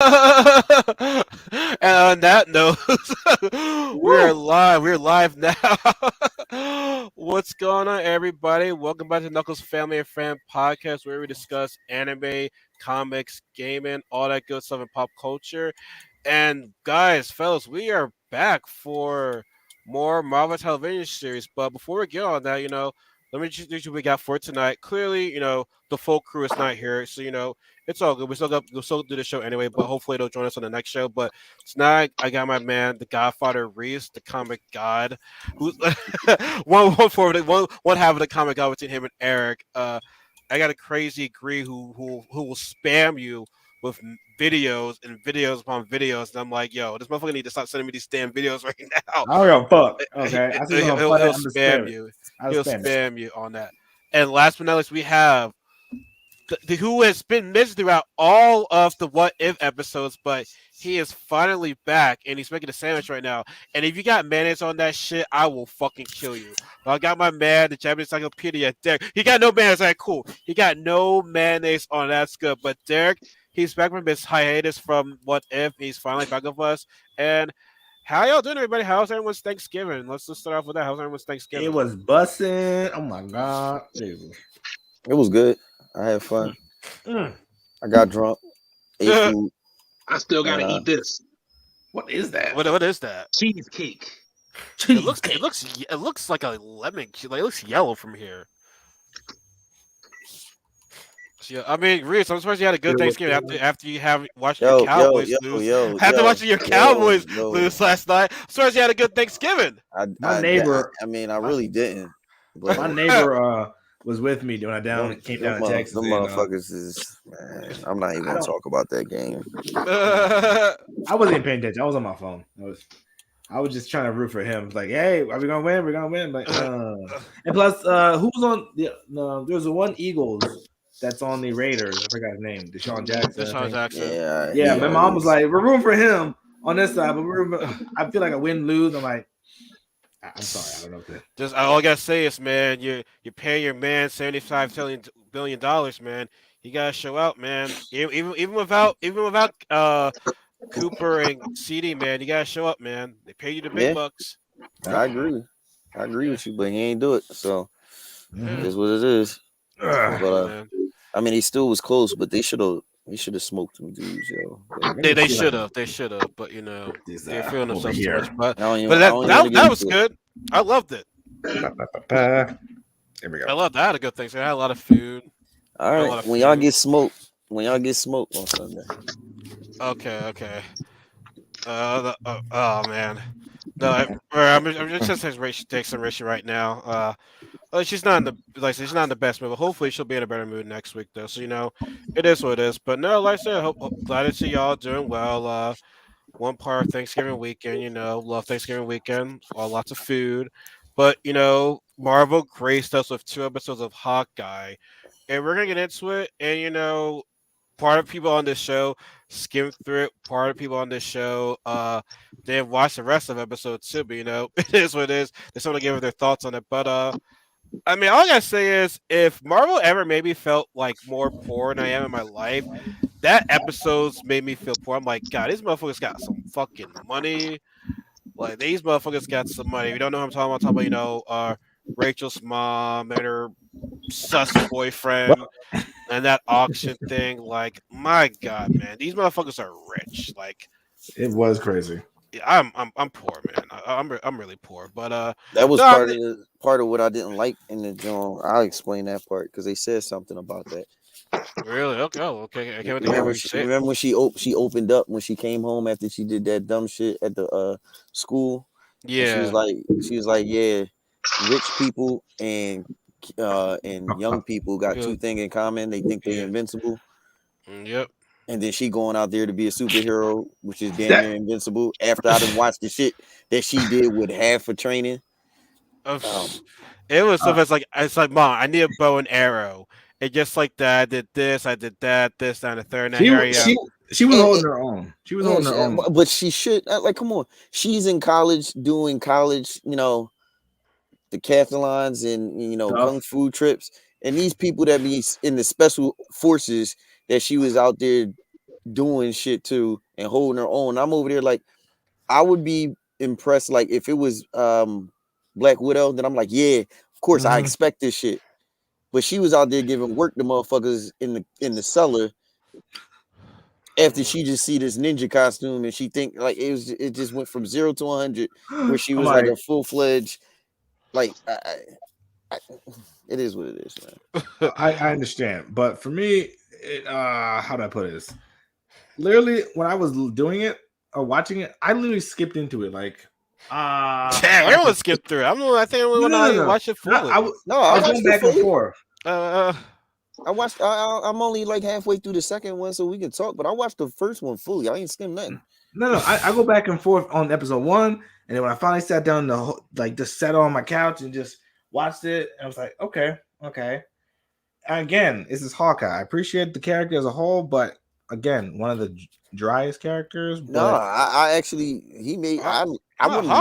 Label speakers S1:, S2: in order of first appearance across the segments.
S1: And on that note, we're
S2: Woo!
S1: live. We're live now. What's going on, everybody? Welcome back to Knuckles Family and Friend Podcast, where we discuss anime, comics, gaming, all that good stuff in pop culture. And guys, fellas, we are back for more Marvel television series. But before we get on that, let me introduce you what we got for tonight. Clearly, the full crew is not here, so it's all good. We'll still do the show anyway, but hopefully they'll join us on the next show. But tonight I got my man, the Godfather Reese, the comic god, who's one half of the comic god between him and Eric. I got a crazy Gree who will spam you with videos and videos upon videos, and I'm like, yo, this motherfucker need to stop sending me these damn videos right now.
S2: I don't give a fuck.
S1: He,
S2: Okay, I see
S1: he'll,
S2: someone
S1: he'll
S2: play it.
S1: he'll
S2: I'm just spam
S1: spam
S2: it.
S1: you.
S2: I'll
S1: He'll
S2: spam it.
S1: spam you on that. And last but not least, we have who has been missed throughout all of the What If episodes, but he is finally back and he's making a sandwich right now. And if you got mayonnaise on that shit, I will fucking kill you. But I got my man, the Japanese Encyclopedia, Derek. He got no mayonnaise. Alright, cool. He got no mayonnaise on. That's good. But Derek, he's back from his hiatus from What If. He's finally back with us. And how y'all doing, everybody? How's everyone's Thanksgiving? Let's just start off with that. How's everyone's
S2: It
S1: Thanksgiving?
S2: was bussing. Oh my god, Jesus.
S3: It was good. I had fun.
S2: Mm.
S3: I got drunk, ate food,
S4: I still
S3: and
S4: gotta eat this
S2: What is that?
S1: What is that?
S4: cheesecake.
S2: Cheesecake.
S1: It looks like a lemon. Like, it looks yellow from here. So, yeah, I mean, Reese, I'm surprised you had a good Thanksgiving after you have watched your
S3: yo, yo,
S1: Cowboys
S3: yo,
S1: lose.
S3: yo,
S1: After
S3: yo,
S1: watching your
S3: yo,
S1: Cowboys
S3: yo.
S1: lose last night, I'm surprised you had a good Thanksgiving.
S2: My neighbor,
S3: I mean, I
S2: my,
S3: really didn't.
S2: my
S3: But
S2: neighbor was with me when I came down to Texas.
S3: them
S2: And,
S3: motherfuckers is man. I'm not even
S2: I
S3: gonna
S2: don't.
S3: talk about that game.
S2: I wasn't even paying attention. I was on my phone. I was just trying to root for him. It's like, hey, are we gonna win? We're gonna win. Like, and plus, who's on the? There's the one Eagles that's on the Raiders. I forgot his name. Deshaun Jackson. I
S1: Deshaun
S2: think.
S1: Jackson.
S3: Yeah,
S2: Yeah,
S3: he
S2: my mom was
S3: always.
S2: like, we're rooting for him on this side, but I feel like a win lose. I'm like, I'm sorry, I don't know what to.
S1: Just all I gotta say is, man, you're paying your man $75 billion, man. You gotta show out, man. Even without Cooper and CD, man, you gotta show up, man. They pay you the big
S3: Yeah,
S1: bucks.
S3: I agree. I agree
S1: Yeah,
S3: with you, but he ain't do it. So it
S1: yeah,
S3: is what it is.
S2: Ugh.
S3: But
S1: man.
S3: I mean, he still was close, but they should have. He should have smoked them dudes, yo.
S2: Let
S3: But
S2: me
S1: They
S2: see if I
S1: should
S2: can
S1: have, but
S2: put this
S1: they're feeling
S2: over
S1: themselves too much.
S2: here.
S1: But
S3: I
S1: that
S3: don't even want
S1: that
S3: to get
S1: that was
S3: into it.
S1: good. I loved it.
S2: Here we
S1: I
S2: go.
S1: loved. I had a good thing. So I had a lot of food.
S3: All
S1: Had a
S3: right,
S1: lot of food.
S3: when y'all get smoked on Sunday,
S1: Okay. Oh man. No, I'm just take some Rishi right now. She's not in she's not in the best mood. But hopefully, she'll be in a better mood next week, though. So it is what it is. But no, like I said, glad to see y'all doing well. One part of Thanksgiving weekend, love Thanksgiving weekend. Lots of food, but Marvel graced us with 2 episodes of Hawkeye, and we're gonna get into it. And part of people on this show skimmed through it. Part of people on this show, they've watched the rest of episode too. But it is what it is. They sort of give their thoughts on it. But I mean, all I gotta say is, if Marvel ever made me felt like more poor than I am in my life, that episodes made me feel poor. I'm like, God, these motherfuckers got some fucking money. Like, these motherfuckers got some money. If you don't know what I'm talking about, Rachel's mom and her sus boyfriend and that auction thing. Like, my God, man, these motherfuckers are rich. Like,
S2: It was crazy.
S1: yeah, I'm poor, man. I'm really poor. But
S3: that was
S1: no, I mean,
S3: part of what I didn't like in the joint. I'll explain that part because they said something about that.
S1: really, okay, okay. I can't wait to hear
S3: Remember,
S1: what you say.
S3: remember when she opened up when she came home after she did that dumb shit at the school, and
S1: Yeah.
S3: she was like, yeah, rich people and young people got
S1: Yeah.
S3: two things in common. They think they're
S1: Yeah.
S3: invincible,
S1: Yep.
S3: and then she going out there to be a superhero, which is damn
S2: That
S3: near invincible. After I done watched the shit that she did with half for training,
S1: Uh,
S3: um,
S1: It was
S2: uh,
S1: stuff that's like, it's like, Mom, I need a bow and arrow. And just like that, I did this, I did that, this, that, and the third. Now
S2: she
S1: here I
S2: she
S1: am.
S2: she was
S3: and,
S2: holding her own. She was
S3: yeah,
S2: holding her own.
S3: but she should like come on. She's in college doing college, decathlons and kung
S2: Stuff.
S3: fu trips, and these people that be in the special forces that she was out there doing shit too and holding her own. I'm over there like I would be impressed. Like if it was Black Widow, then I'm like, yeah, of course I expect this shit. But she was out there giving work to motherfuckers in the cellar after she just see this ninja costume and she think like it just went from 0 to 100 where she
S2: I'm
S3: was like
S2: like,
S3: a full-fledged like it is what it is, man.
S2: I understand, but for me, how do I put this? Literally, when I was doing it or watching it, I literally skipped into it. Like,
S1: Damn, everyone skipped through it. I think everyone
S2: no.
S1: watch it fully.
S2: I was
S3: I
S2: going back and forth.
S3: I watched. I'm only like halfway through the second one, so we can talk. But I watched the first one fully. I ain't skimmed nothing.
S2: No. I go back and forth on episode 1, and then when I finally sat down, just sat on my couch and just watched it, I was like, okay. And again, this is Hawkeye. I appreciate the character as a whole, but again, one of the driest characters.
S3: No, I actually he made. I wanted more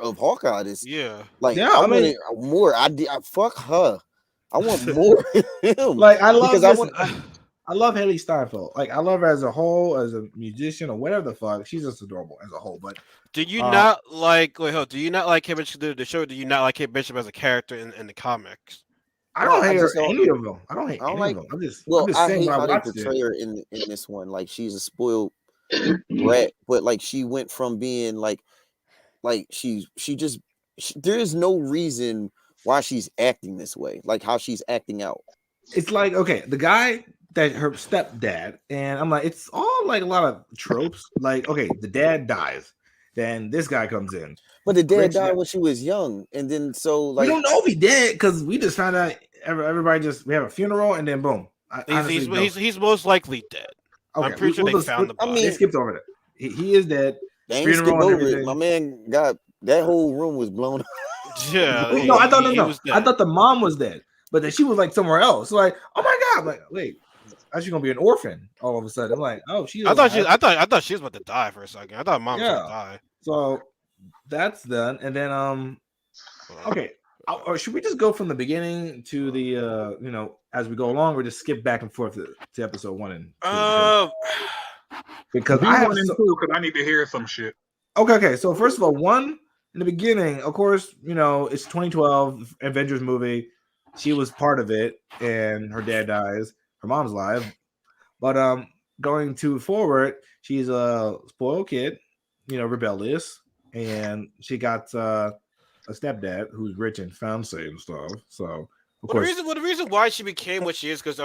S3: of Hawkeye. I wanted more. I fuck her. I want more of him.
S2: Like I love I love Haley Steinfeld. Like I love her as a whole, as a musician or whatever the fuck. She's just adorable as a whole. But
S1: do you not like? Do you not like Kate Bishop the show? Do you not like Kate Bishop as a character in the comics?
S2: I don't hate any of them. I don't hate any of them. I'm just saying
S3: hate
S2: how
S3: they portray her in this one. Like she's a spoiled brat, but like she went from being like there is no reason why she's acting this way, like how she's acting out.
S2: It's like, okay, the guy that her stepdad, and I'm like, it's all like a lot of tropes. Like, okay, the dad dies, then this guy comes in.
S3: But the dad died when she was young, and then so like
S2: we don't know if he did because we just found out everybody we have a funeral and then boom.
S1: He's most likely dead. Okay, I'm pretty sure they found the body.
S2: They skipped over that. He is dead.
S3: They ain't skipped over it. My man got that whole room was blown up.
S1: Yeah.
S2: I thought the mom was dead, but then she was like somewhere else. So like, oh my god, like wait, how's she gonna be an orphan all of a sudden? I'm like, oh, I
S1: thought she was about to die for a second. I thought mom was gonna die.
S2: So that's done, and then okay. Or should we just go from the beginning to the as we go along, or just skip back and forth to episode 1 and 2? Because
S4: I need to hear some shit.
S2: Okay. So first of all, 1 in the beginning, of course, it's 2012 Avengers movie. She was part of it, and her dad dies. Her mom's alive, but going forward, she's a spoiled kid, rebellious, and she got a stepdad who's rich and fancy and stuff. So
S1: the reason why she became what she is, because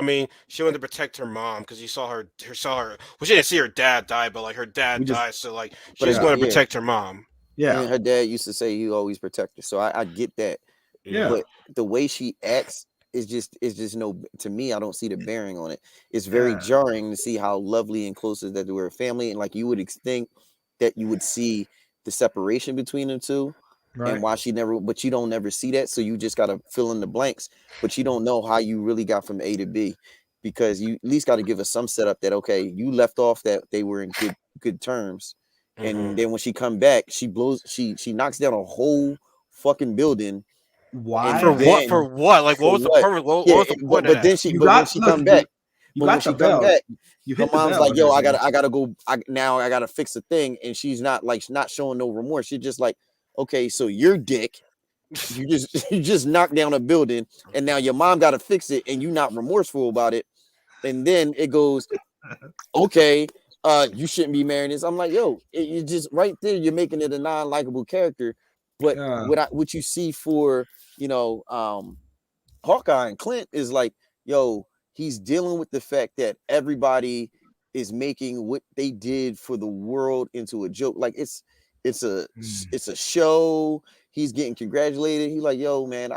S1: she wanted to protect her mom, because she didn't see her dad die, but like her dad died, so like she's going to protect her mom.
S3: Yeah, and her dad used to say you always protect her, so I get that.
S2: Yeah,
S3: but the way she acts is just no, to me, I don't see the bearing on it. It's very jarring to see how lovely and close that they were a family, and like you would think that you would see the separation between them two. Right. And why but you don't never see that. So you just got to fill in the blanks, but you don't know how you really got from A to B, because you at least got to give us some setup that, okay, you left off that they were in good terms. Mm-hmm. And then when she come back, she knocks down a whole fucking building.
S2: Why?
S1: For what? Like, what was the purpose? What was the point?
S3: But when she come back, her mom's like, yo, I gotta go. Now I gotta fix the thing. And she's not showing no remorse. She's just like, okay, so you're dick. You just knocked down a building, and now your mom got to fix it, and you're not remorseful about it. And then it goes, okay, you shouldn't be marrying this. I'm like, yo, you just right there, you're making it a non-likable character. But what you see for Hawkeye and Clint is like, yo, he's dealing with the fact that everybody is making what they did for the world into a joke. Like it's a show. He's getting congratulated. He's like, yo, man,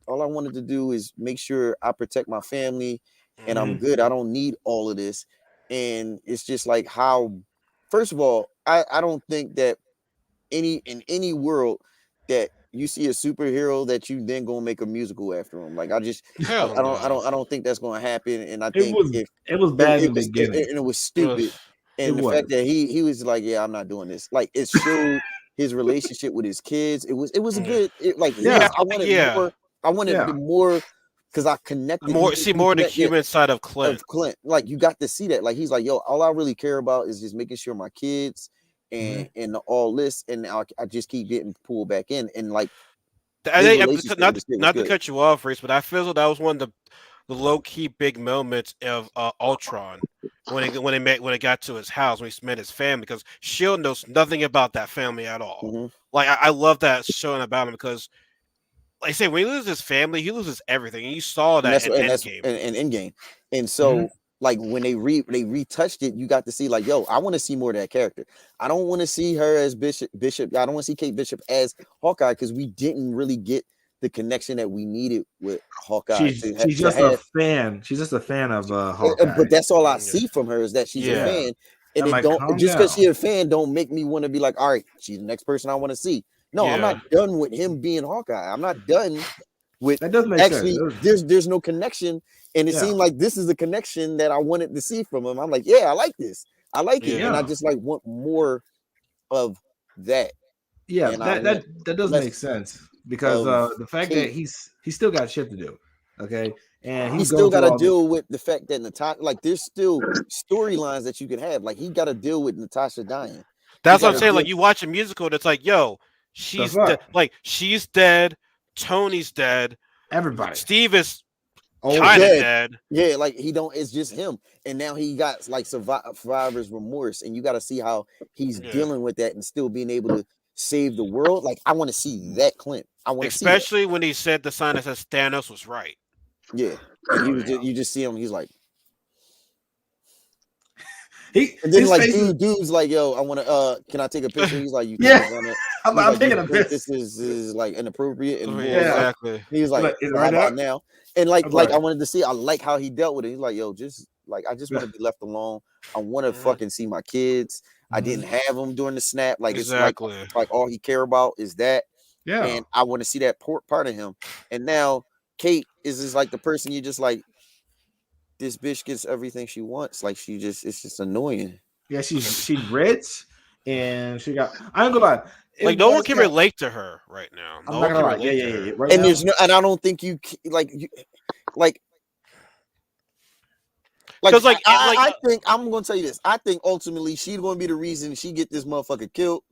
S3: all I wanted to do is make sure I protect my family and I'm good. I don't need all of this. And it's just like how, first of all, I don't think that in any world that you see a superhero that you then gonna make a musical after him. Like I don't think that's gonna happen. And I think
S2: it was bad in the beginning.
S3: And it was stupid. And the fact that he was like, yeah, I'm not doing this. Like it showed his relationship with his kids. It was a good. I wanted more because I connected
S1: more of the
S3: yeah,
S1: human side of Clint.
S3: Like you got to see that. Like he's like, yo, all I really care about is just making sure my kids and all this, and I just keep getting pulled back in, and like
S1: I think not to cut you off, Reese, but I feel that was one of the low key big moments of Ultron when it got to his house, when he met his family, because Shield knows nothing about that family at all.
S3: Mm-hmm.
S1: Like I love that showing about him because, like I say, when he loses his family, he loses everything, and you saw that in Endgame.
S3: And Endgame, and so like when they retouched it, you got to see like, yo, I want to see more of that character. I don't want to see her as Bishop. I don't want to see Kate Bishop as Hawkeye because we didn't really get the connection that we needed with Hawkeye.
S2: She's just a fan. She's just a fan of Hawkeye.
S3: But that's all I see from her is that she's a fan. And it don't just because she's a fan don't make me want to be like, all right, she's the next person I want to see. No, I'm not done with him being Hawkeye. I'm not done with
S2: that. Does make
S3: actually
S2: sense.
S3: there's no connection. And it seemed like this is a connection that I wanted to see from him. I'm like, yeah, I like this. I like it. And I just like want more of that.
S2: Yeah, that does make sense. Because the fact that he's still got shit to do. Okay. And
S3: he's still got to deal with the fact that Natasha, like there's still storylines that you can have. Like he got to deal with Natasha dying.
S1: That's what I'm saying. Like you watch a musical that's like, yo, she's she's dead. Tony's dead.
S2: Everybody.
S1: Steve is kind of dead.
S3: Yeah, like he don't. It's just him, and now he got like survivor's remorse, and you got to see how he's dealing with that and still being able to save the world. Like I want to see that Clint. I want to see,
S1: especially when he said the sign that says Thanos was right.
S3: Yeah, and he was. You just see him. He's like.
S2: And
S3: then like dude's like, yo, I want to can I take a picture? He's like, you can't.
S2: I'm taking a picture.
S3: This is like inappropriate and
S1: exactly.
S3: He's like, how about now? And like I wanted to see, I like how he dealt with it. He's like, yo, just like I just want to be left alone. I want to fucking see my kids. I didn't have them during the snap. Like it's like all he care about is that.
S2: Yeah.
S3: And I want to see that part of him. And now Kate is just like the person you just like. This bitch gets everything she wants. Like it's just annoying.
S2: Yeah, she's rich and she got. I ain't gonna lie.
S1: Like no one can relate to her right now.
S2: I'm not gonna lie. Yeah.
S3: Right and now, there's no, and I don't think you like. I think I'm gonna tell you this. I think ultimately she's gonna be the reason she get this motherfucker killed.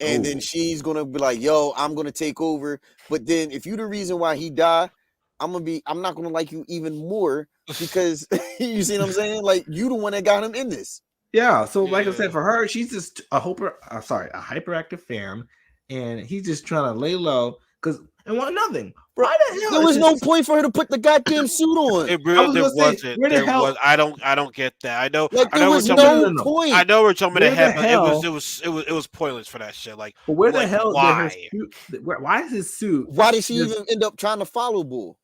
S3: And then she's gonna be like, yo, I'm gonna take over. But then if you the reason why he died, I'm not gonna like you even more because you see what I'm saying? Like you the one that got him in this.
S2: Yeah. So like I said, for her, she's just a hyperactive fan, and he's just trying to lay low and want nothing. Why the hell?
S3: There was no point for her to put the goddamn suit on.
S1: It really wasn't. I don't get that. I know.
S3: Like there was no point.
S1: I know we're jumping ahead, but it was pointless for that shit. Like,
S2: but where the hell? Why? Why is his suit?
S3: Why did she even end up trying to follow Bull?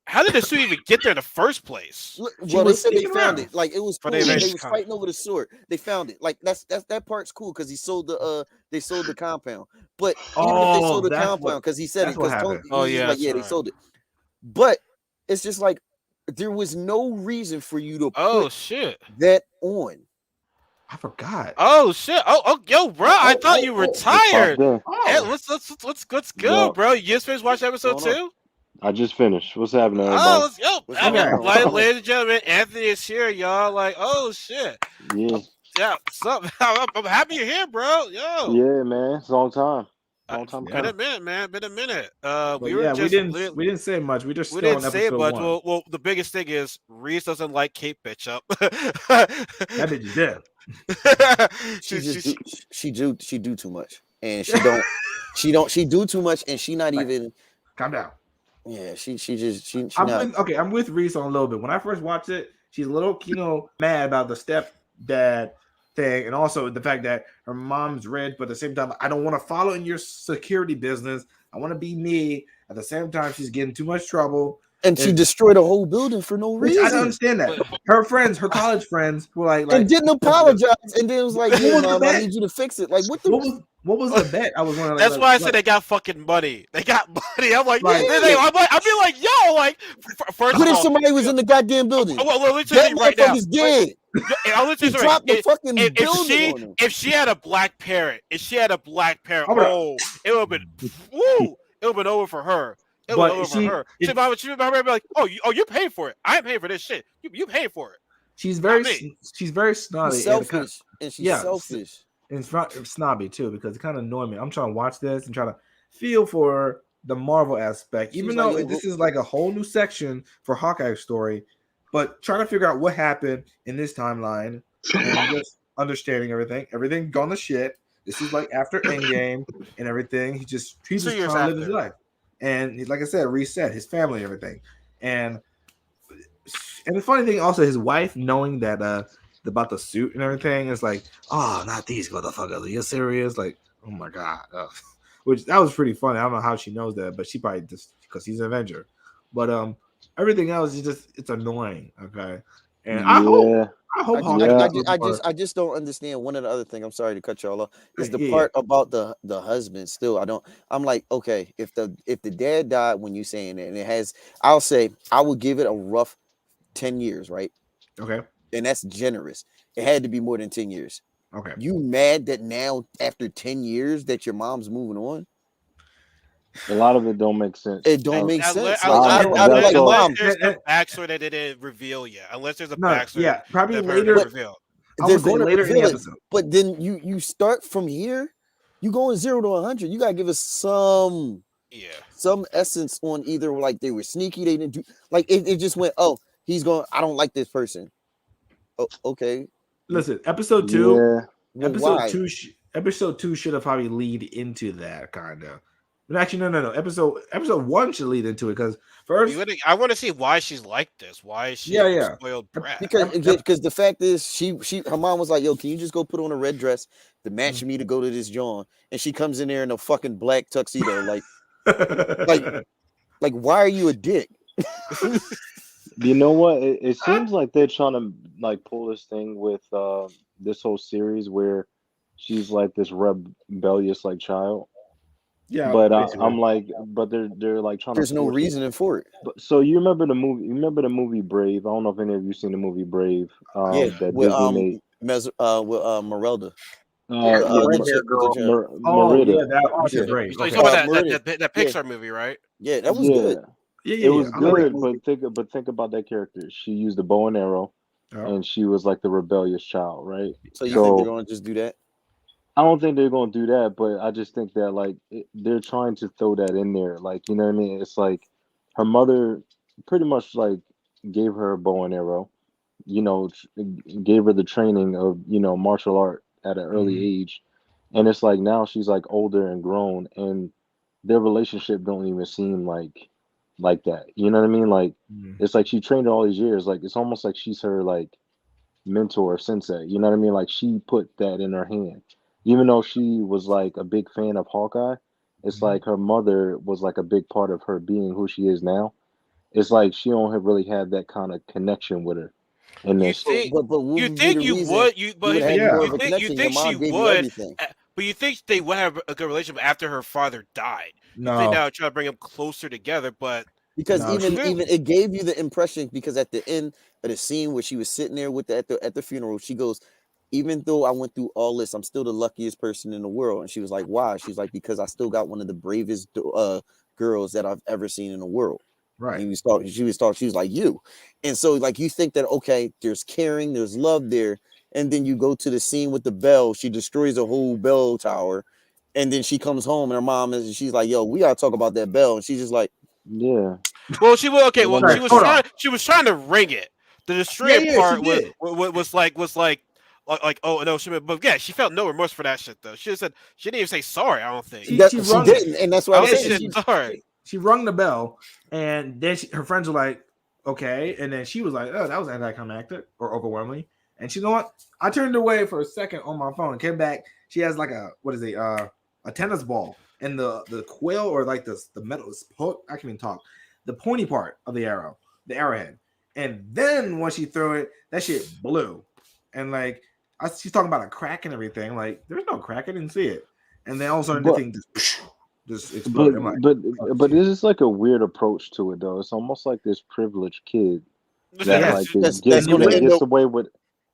S1: How did the suit even get there in the first place?
S3: Well, they said they found it. Like it was cool. They was fighting over the sword. They found it. Like that part's cool because he sold they sold the compound. But even if they sold the compound because he said it because they sold it. But it's just like there was no reason for you to put that on.
S2: I forgot.
S1: Oh shit! Yo, bro! I thought you retired. Hey, let's go, bro. You just finished watching episode 2.
S5: I just finished. What's happening, everybody?
S1: Ladies and gentlemen, Anthony is here, y'all. Like, oh shit.
S5: Yeah.
S1: I'm happy you're here, bro. Yo.
S5: Yeah, man. It's a long time.
S1: Been a minute, man. Been a minute.
S2: We didn't say much. We didn't say much.
S1: Well, the biggest thing is Reese doesn't like Kate Bishop.
S2: That bitch is dead.
S3: She do too much, and she do too much, and she not even.
S2: Calm down.
S3: Yeah, she
S2: I'm with Reese on a little bit. When I first watched it, she's a little, mad about the stepdad thing, and also the fact that her mom's rich, but at the same time, I don't want to follow in your security business. I want to be me. At the same time, she's getting too much trouble.
S3: And she destroyed a whole building for no reason.
S2: I don't understand that. Her friends, her college friends, were like
S3: and didn't apologize, and then it was like, "Yeah, Mom, I need you to fix it." Like, what
S2: was the bet? I was wondering.
S1: That's why I said they got fucking money. They got money. I'm like, I'd be like, yo, like, first.
S3: What if somebody was in the goddamn building?
S1: Well, let me tell you right now.
S3: He's dead.
S1: If she had a black parent, oh, it would have been over for her. It was over her. She might be like, "Oh, you're paying for it. I ain't paying for this shit. You paying for it."
S2: She's very snobby.
S3: She's selfish, and she's selfish.
S2: And snobby too, because it kind of annoyed me. I'm trying to watch this and try to feel for the Marvel aspect, even though this is like a whole new section for Hawkeye's story, but trying to figure out what happened in this timeline and just understanding everything gone to shit. This is like after Endgame and everything. He's just trying to live his life, and like I said, reset his family and everything. And the funny thing also, his wife knowing that about the suit and everything is like, oh, not these motherfuckers. Are you serious? Like, oh my god. Which that was pretty funny. I don't know how she knows that, but she probably just because he's an Avenger. But everything else is it's annoying. Okay, and I
S3: just don't understand one of the other thing. I'm sorry to cut y'all off. Is the part about the husband still? I'm like, okay, if the dad died when you saying it, and it has, I'll say I would give it a rough 10 years, right?
S2: Okay,
S3: and that's generous. It had to be more than 10 years.
S2: Okay.
S3: You mad that now after 10 years that your mom's moving on?
S5: A lot of it don't make sense.
S3: It don't make sense.
S1: Unless there's a backstory that they didn't reveal yet. Unless there's a backstory.
S2: Yeah, probably later.
S3: They're going to later in the episode. But then you start from here. You going 0 to 100. You gotta give us some essence on either like they were sneaky, they didn't do like it just went, oh, he's going, I don't like this person. Oh, okay.
S2: Listen, episode 2. Yeah. Episode 2 should have probably lead into that kind of. But actually, no. Episode 1 should lead into it because first,
S1: I want to see why she's like this. Why is she spoiled brat?
S3: Because the fact is, her mom was like, "Yo, can you just go put on a red dress to match me to go to this John?" And she comes in there in a fucking black tuxedo, like, why are you a dick?
S5: You know what? It seems like they're trying to like pull this thing with this whole series where she's like this rebellious like child.
S2: Yeah,
S5: but I'm like, but they're like trying.
S3: There's no reasoning for it.
S5: But so you remember the movie? You remember the movie Brave? I don't know if any of you seen the movie Brave. That Disney made.
S3: With Merelda.
S1: Brave. So you talking about that Pixar movie, right?
S3: Yeah, that was good.
S5: Yeah, it was good. But think about that character. She used a bow and arrow, and she was like the rebellious child, right?
S3: So you think they're going to just do that?
S5: I don't think they're going to do that, but I just think that like they're trying to throw that in there. Like, you know what I mean? It's like her mother pretty much like gave her a bow and arrow, you know, gave her the training of, you know, martial art at an early age. And it's like now she's like older and grown and their relationship don't even seem like that. You know what I mean? Like it's like she trained her all these years. Like it's almost like she's her like mentor or sensei. You know what I mean? Like she put that in her hand. Even though she was like a big fan of Hawkeye, it's like her mother was like a big part of her being who she is now. It's like she don't have really had that kind of connection with her. And
S1: you think she would, but you think they would have a good relationship after her father died.
S2: No,
S1: they now try to bring them closer together, but
S3: because even it gave you the impression because at the end of the scene where she was sitting there with at the funeral, she goes, even though I went through all this, I'm still the luckiest person in the world. And she was like, why? She's like, because I still got one of the bravest girls that I've ever seen in the world.
S2: Right.
S3: She was like, you. And so like, you think that, okay, there's caring, there's love there. And then you go to the scene with the bell. She destroys a whole bell tower. And then she comes home and her mom she's like, yo, we got to talk about that bell. And she's just like,
S5: yeah.
S1: Well, she was trying to ring it. The destroying part was like, oh no, but yeah, she felt no remorse for that shit though. She didn't even say sorry. I don't think
S3: she didn't, and that's why I said
S1: sorry.
S2: She rung the bell, and then her friends were like, "Okay," and then she was like, "Oh, that was anticlimactic or overwhelming." And you know what? I turned away for a second on my phone and came back. She has like a tennis ball and the quill or like the metal. I can't even talk. The pointy part of the arrow, the arrowhead, and then when she threw it, that shit blew, and like. She's talking about a crack and everything. Like, there's no crack. I didn't see it. And then all of a sudden, the thing just exploded.
S5: But this is like a weird approach to it, though. It's almost like this privileged kid that gets away with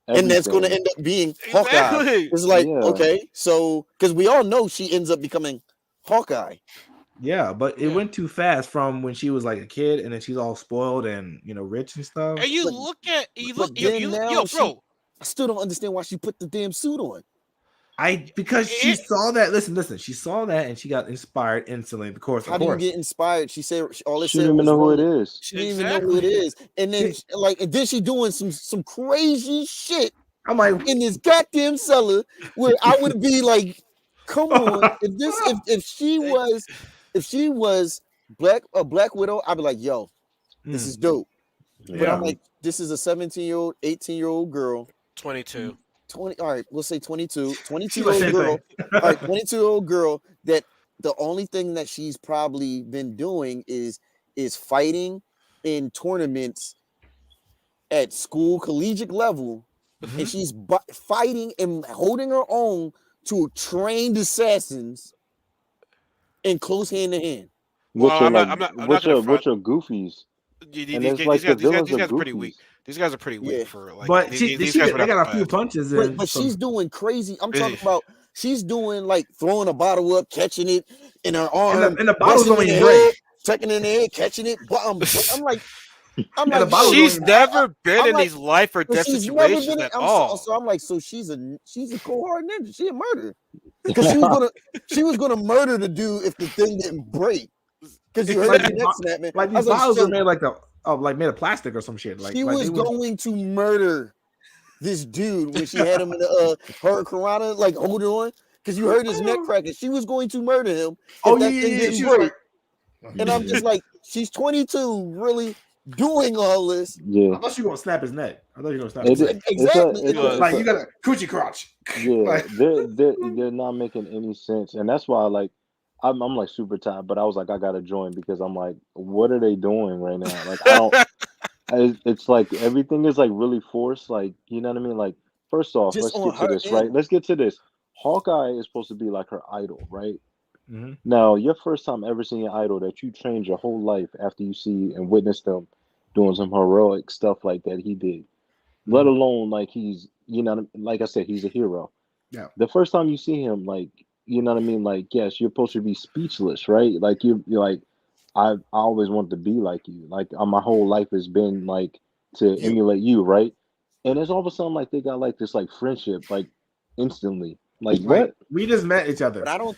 S5: everything.
S3: And that's going to end up being Hawkeye. It's like, okay, so, because we all know she ends up becoming Hawkeye.
S2: Yeah, but it
S1: Yeah.
S2: went too fast from when she was like a kid, and then she's all spoiled and rich and stuff.
S1: And you
S3: But
S1: look at
S3: but then now
S1: bro.
S3: I still don't understand why she put the damn suit on.
S2: Because she
S1: It,
S2: saw that. Listen. She saw that and she got inspired instantly. Of course.
S3: How do you get inspired? She said all it
S5: She
S3: said
S5: don't even
S3: was
S5: know who it
S3: rolling.
S5: is.
S3: She didn't even know who it is. And then she doing some crazy shit
S2: I'm like,
S3: in this goddamn cellar where I would be like, come on. If she was a Black Widow, I'd be like, yo, this is dope. But I'm like, this is a 17-year-old, 18-year-old girl.
S1: 22.
S3: 20, all right, we'll say 22.
S2: She was
S3: 22-year-old
S2: same
S3: girl.
S2: thing.
S3: All right, 22-year-old girl that the only thing that she's probably been doing is fighting in tournaments at school collegiate level, and she's fighting and holding her own to trained assassins in close hand to hand.
S1: Well, I'm not gonna front.
S5: Which are goofies.
S1: These
S5: And it's like the villains
S1: guys
S5: are
S1: are pretty weak.
S5: goofies.
S1: These guys are pretty weak
S3: Yeah.
S1: for like.
S2: But
S1: these
S2: they
S1: guys were not
S2: got a
S1: the
S2: few
S1: best.
S2: punches in.
S3: But she's doing crazy. I'm talking about she's doing like throwing a bottle up, catching it in her arm,
S2: and the bottle's
S3: resting
S2: only
S3: in
S2: in
S3: the
S2: gray.
S3: head, checking in the head, catching it. I'm like,
S2: And the bottle's
S1: She's
S2: only-
S1: never been
S3: I'm
S1: in
S3: like,
S1: these life or
S3: but
S1: death
S3: she's never
S1: situations
S3: been.
S1: at all.
S3: So I'm like, so she's a cold hard ninja. She a murderer because she was gonna murder the dude if the thing didn't break. Because you heard the neck snap, man.
S2: Like these bottles are made made of plastic or some shit.
S3: She was going to murder this dude when she had him in the her Karana, like hold on, because you heard his neck cracking. She was going to murder him if that thing didn't break. And I'm just like, she's 22, really doing all this.
S5: Yeah.
S2: I thought she was gonna snap his neck. I thought you were gonna snap his neck.
S3: Exactly.
S2: Like you got a coochie crotch.
S5: Yeah, they're not making any sense, and that's why like I'm like super tired, but I was like I gotta join because I'm like, what are they doing right now? Like I don't. It's like everything is like really forced. Like you know what I mean? Like first off,
S3: Just
S5: let's
S3: on
S5: get to
S3: her
S5: this,
S3: end.
S5: right? Let's get to this. Hawkeye is supposed to be like her idol, right?
S2: Mm-hmm.
S5: Now, your first time ever seeing your idol that you trained your whole life after you see and witness them doing some heroic stuff like that he did, let alone like he's, you know, like I said, he's a hero.
S2: Yeah.
S5: The first time you see him, like, you know what I mean? Like, yes, you're supposed to be speechless, right? Like you're like, I always wanted to be like you. Like my whole life has been like to emulate you, right? And it's all of a sudden like they got like this like friendship, like instantly. Like what?
S2: We just met each other.
S3: But I don't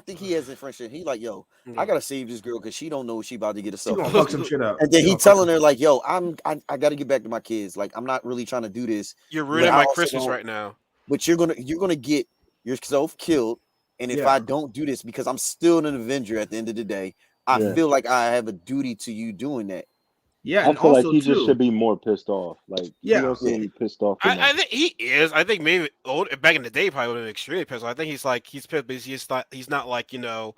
S3: think he has a friendship. He like, yo, I gotta save this girl because she don't know what she about to get herself.
S2: She gonna fuck some shit up.
S3: And then he telling her like, yo, I gotta get back to my kids. Like I'm not really trying to do this.
S1: You're ruining my Christmas right now.
S3: But you're gonna get yourself killed. And if I don't do this, because I'm still an Avenger at the end of the day, I feel like I have a duty to you doing that.
S2: Yeah,
S5: I feel like he just should be more pissed off. Like, he don't seem pissed off.
S1: I think he is. I think maybe back in the day, he probably would have been extremely pissed off. I think he's pissed, but he's not like, you know,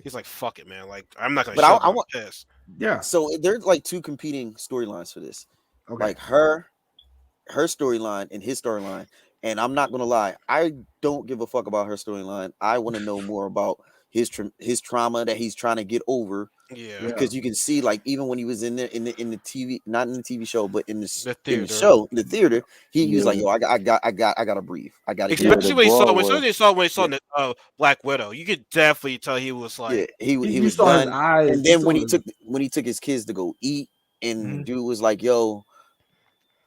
S1: he's like, fuck it, man. Like, I'm not going to show up this.
S2: Yeah.
S3: So there's like two competing storylines for this.
S2: Okay.
S3: Like her storyline and his storyline. And I'm not going to lie, I don't give a fuck about her storyline. I want to know more about his trauma that he's trying to get over.
S1: Yeah,
S3: because you can see, like, even when he was in the TV, not in the TV show, but in the theater, he was like, "Yo, I gotta breathe. I gotta."
S1: Especially when he saw the Black Widow, you could definitely tell he was like,
S3: he was
S2: saw
S3: done.
S2: his eyes.
S3: And then when he took his kids to go eat, and dude was like, "Yo,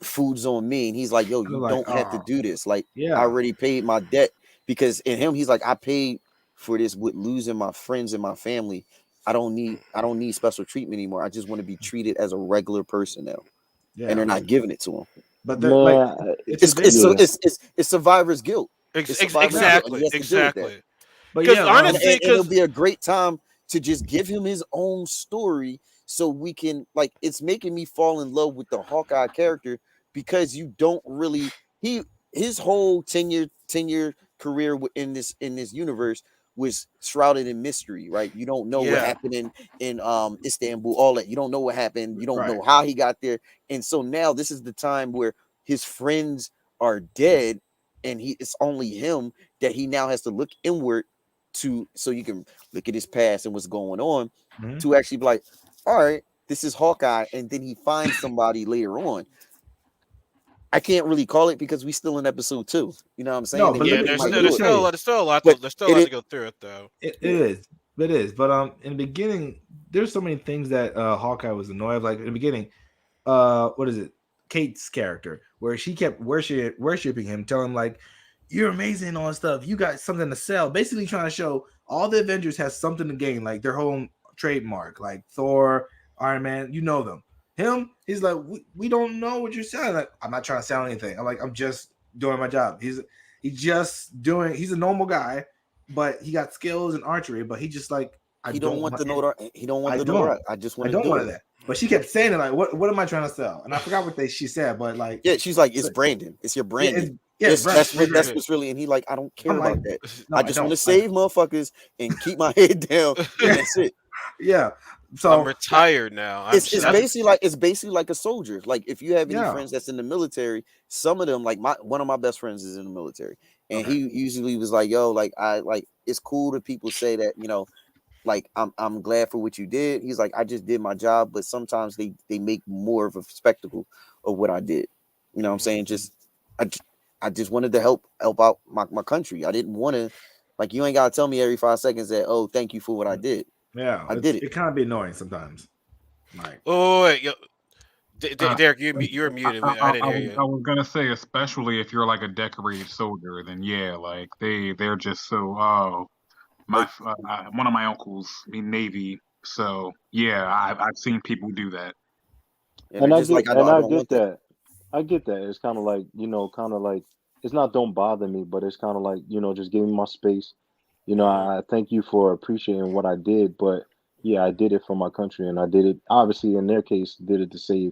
S3: food's on me," and he's like, "Yo, you don't have to do this. Like, I already paid my debt." Because in him, he's like, "I paid for this with losing my friends and my family. I don't need special treatment anymore. I just want to be treated as a regular person now." Yeah. And they're not giving it to him.
S2: But
S3: it's survivor's guilt.
S1: Exactly.
S3: But yeah, honestly, it'll be a great time to just give him his own story, so we can, like, it's making me fall in love with the Hawkeye character, because you don't really his whole 10-year career in this universe was shrouded in mystery, right? You don't know what happened in Istanbul, all that. You don't know what happened. You don't know how he got there. And so now this is the time where his friends are dead, and it's only him that he now has to look inward so you can look at his past and what's going on, to actually be like, all right, this is Hawkeye, and then he finds somebody later on. I can't really call it because we still in episode 2. You know what I'm saying?
S1: No, but there's still a lot to go through it, though.
S2: It is. It is, but in the beginning, there's so many things that Hawkeye was annoyed of. Like in the beginning, what is it? Kate's character, where she kept worshiping him, telling him like, "You're amazing and all that stuff. You got something to sell." Basically, trying to show all the Avengers has something to gain, like their whole trademark, like Thor, Iron Man. You know them. Him, he's like, we don't know what you're selling. Like, I'm not trying to sell anything. I'm like, I'm just doing my job. He's just doing. He's a normal guy, but he got skills in archery. But he just like,
S3: He don't want the notoriety. He don't want
S2: I
S3: the
S2: don't.
S3: notoriety. I just want to do it.
S2: That. But she kept saying it like, what am I trying to sell? And I forgot what she said, but like,
S3: Yeah, she's like, it's Brandon. It's your Brandon. That's what's really. And he like, I don't care about that. No, I just want to save motherfuckers and keep my head down. And that's it.
S2: Yeah. So
S1: I'm retired now.
S3: It's basically like a soldier. Like if you have any friends that's in the military, some of them, like one of my best friends is in the military, and he usually was like, "Yo, like it's cool that people say that, you know, like I'm glad for what you did." He's like, "I just did my job, but sometimes they make more of a spectacle of what I did." You know what I'm saying? I just wanted to help out my country. I didn't want to, like, you ain't gotta tell me every 5 seconds that, oh, thank you for what I did.
S2: Yeah,
S3: I did it.
S2: It kind of be annoying sometimes. Like,
S1: wait, yo, Derek, you're muted. I didn't hear you.
S4: I was gonna say, especially if you're like a decorated soldier, then yeah, like they're just so. Oh, one of my uncles in Navy, so yeah, I've seen people do that.
S5: And I get that. I get that. It's kind of like, you know, it's not don't bother me, but it's kind of like, you know, just give me my space. You know, I thank you for appreciating what I did, but yeah, I did it for my country, and I did it, obviously, in their case, did it to save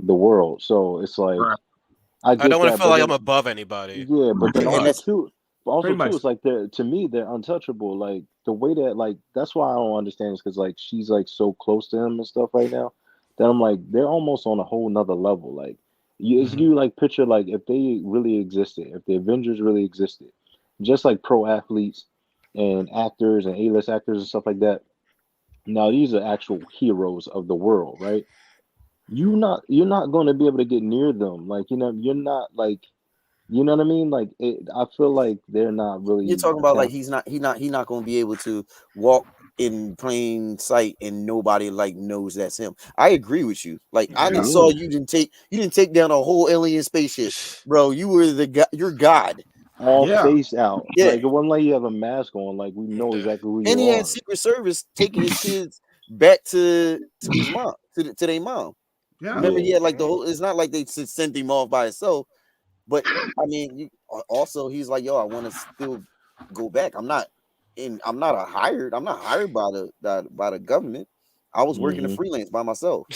S5: the world. So it's like,
S4: right.
S1: I don't want to feel like I'm above anybody.
S5: Yeah, but then also too, it's like to me, they're untouchable. Like the way that, like, that's why I don't understand is because like she's like so close to him and stuff right now that I'm like, they're almost on a whole nother level. Like you like picture, like, if they really existed, if the Avengers really existed, just like pro athletes and actors and A-list actors and stuff like that. Now these are actual heroes of the world, right? You're not going to be able to get near them. Like, you know, you're not like, you know what I mean? Like, I feel like they're not really.
S3: You're talking about like he's not going to be able to walk in plain sight and nobody like knows that's him. I agree with you. Like I saw you didn't take down a whole alien spaceship, bro. You were you're God.
S5: All face out. Yeah. Like it wasn't like you have a mask on. Like we know exactly who you are.
S3: And he had Secret Service taking his kids back to his mom, to their mom. Yeah. Remember, he had like the whole. It's not like they sent him off by himself, but I mean, also he's like, yo, I want to still go back. I'm not hired by the government. I was working a freelance by myself.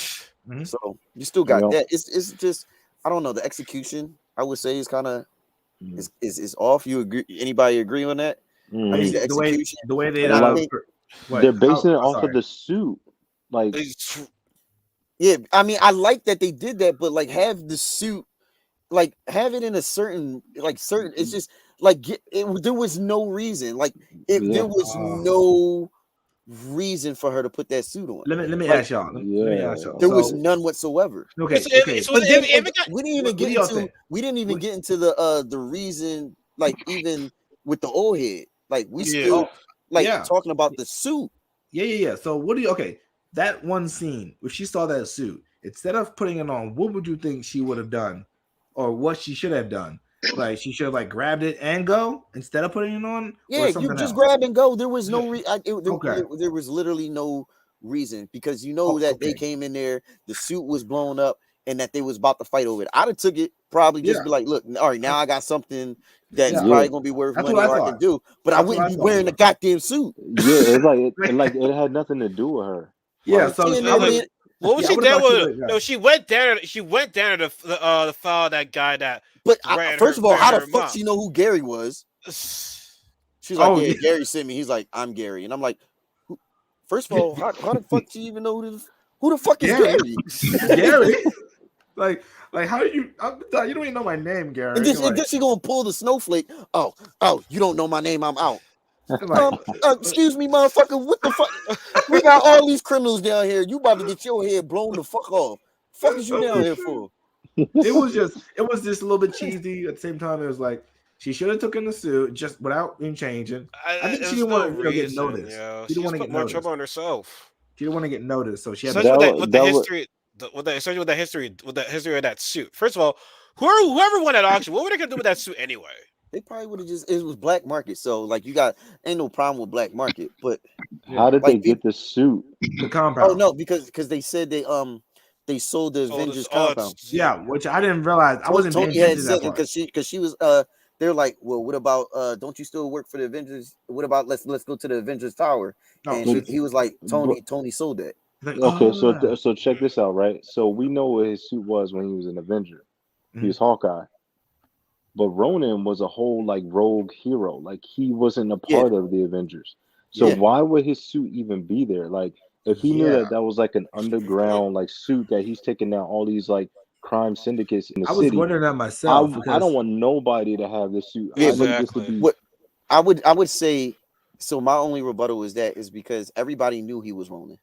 S3: So you still got that. It's just, I don't know, the execution, I would say, is kind of is off. You agree? Anybody agree on that? I mean, the execution,
S2: the way they
S5: they're basing it off of the suit. Like,
S3: yeah, I mean, I like that they did that, but like have the suit, like have it in a certain. It's just like there was no reason. Like there was no reason for her to put that suit on.
S2: Let me ask y'all.
S3: There was none whatsoever.
S2: Okay.
S3: We didn't even get into the reason, like even with the old head, like we still talking about the suit.
S2: Yeah. So what do you? Okay, that one scene, if she saw that suit, instead of putting it on, what would you think she would have done, or what she should have done? Like she should have like grabbed it and go instead of putting it on.
S3: Yeah, you just grab and go. There was no there was literally no reason, because you know that they came in there, the suit was blown up, and that they was about to fight over it. I'd have took it, probably just be like, look, all right, now I got something that's probably gonna be worth money, or I can do, but I wouldn't be wearing the goddamn suit.
S5: Yeah, it's like it had nothing to do with her.
S2: Yeah, so
S1: what was she down with? No, she went down. She went down to the follow that guy that.
S3: But first of all, how the fuck she know who Gary was? She's like, yeah, Gary sent me. He's like, I'm Gary, and I'm like, first of all, how the fuck do you even know who the fuck is Gary?
S2: Gary, like how do you? You don't even know my name, Gary.
S3: And then she gonna pull the snowflake. Oh, you don't know my name. I'm out. Excuse me, motherfucker. What the fuck? We got all these criminals down here. You about to get your head blown the fuck off. Fuck is you down here for?
S2: It was just a little bit cheesy. At the same time, it was like She should have taken the suit just without him changing. I think she
S1: There's
S2: didn't
S1: no
S2: want to get
S1: reason,
S2: noticed.
S1: yo.
S2: She didn't
S1: She's
S2: want to
S1: put
S2: get
S1: more
S2: noticed.
S1: trouble on herself.
S2: She didn't want to get noticed, so she had
S1: Especially
S2: to.
S1: with the
S5: was
S1: history, especially with the history of that suit. First of all, whoever won that auction, what were they gonna do with that suit anyway?
S3: They probably would have just. It was black market, so like you got ain't no problem with black market, but
S5: how did they
S3: like
S5: get the suit?
S2: The compound.
S3: oh no, because they said they sold the Avengers compound.
S2: Yeah, which I didn't realize. I wasn't paying
S3: Tony
S2: attention
S3: had
S2: to that
S3: said
S2: part.
S3: because she was they're like, well, what about don't you still work for the Avengers? What about let's go to the Avengers Tower?
S2: No,
S3: And he was like, Tony sold that.
S2: like,
S5: Okay,
S2: oh,
S5: so check this out, right? So we know what his suit was when he was an Avenger. He was Hawkeye. But Ronan was a whole like rogue hero. Like he wasn't a part of the Avengers. So
S3: Yeah.
S5: why would his suit even be there? Like if he knew
S2: Yeah.
S5: that was like an underground like suit that he's taking down all these like crime syndicates in the
S2: I was
S5: city.
S2: wondering that myself.
S5: I don't want nobody to have this suit.
S3: Yeah,
S5: I need this to
S1: exactly.
S5: be.
S3: What I would say. So my only rebuttal is because everybody knew he was Ronan.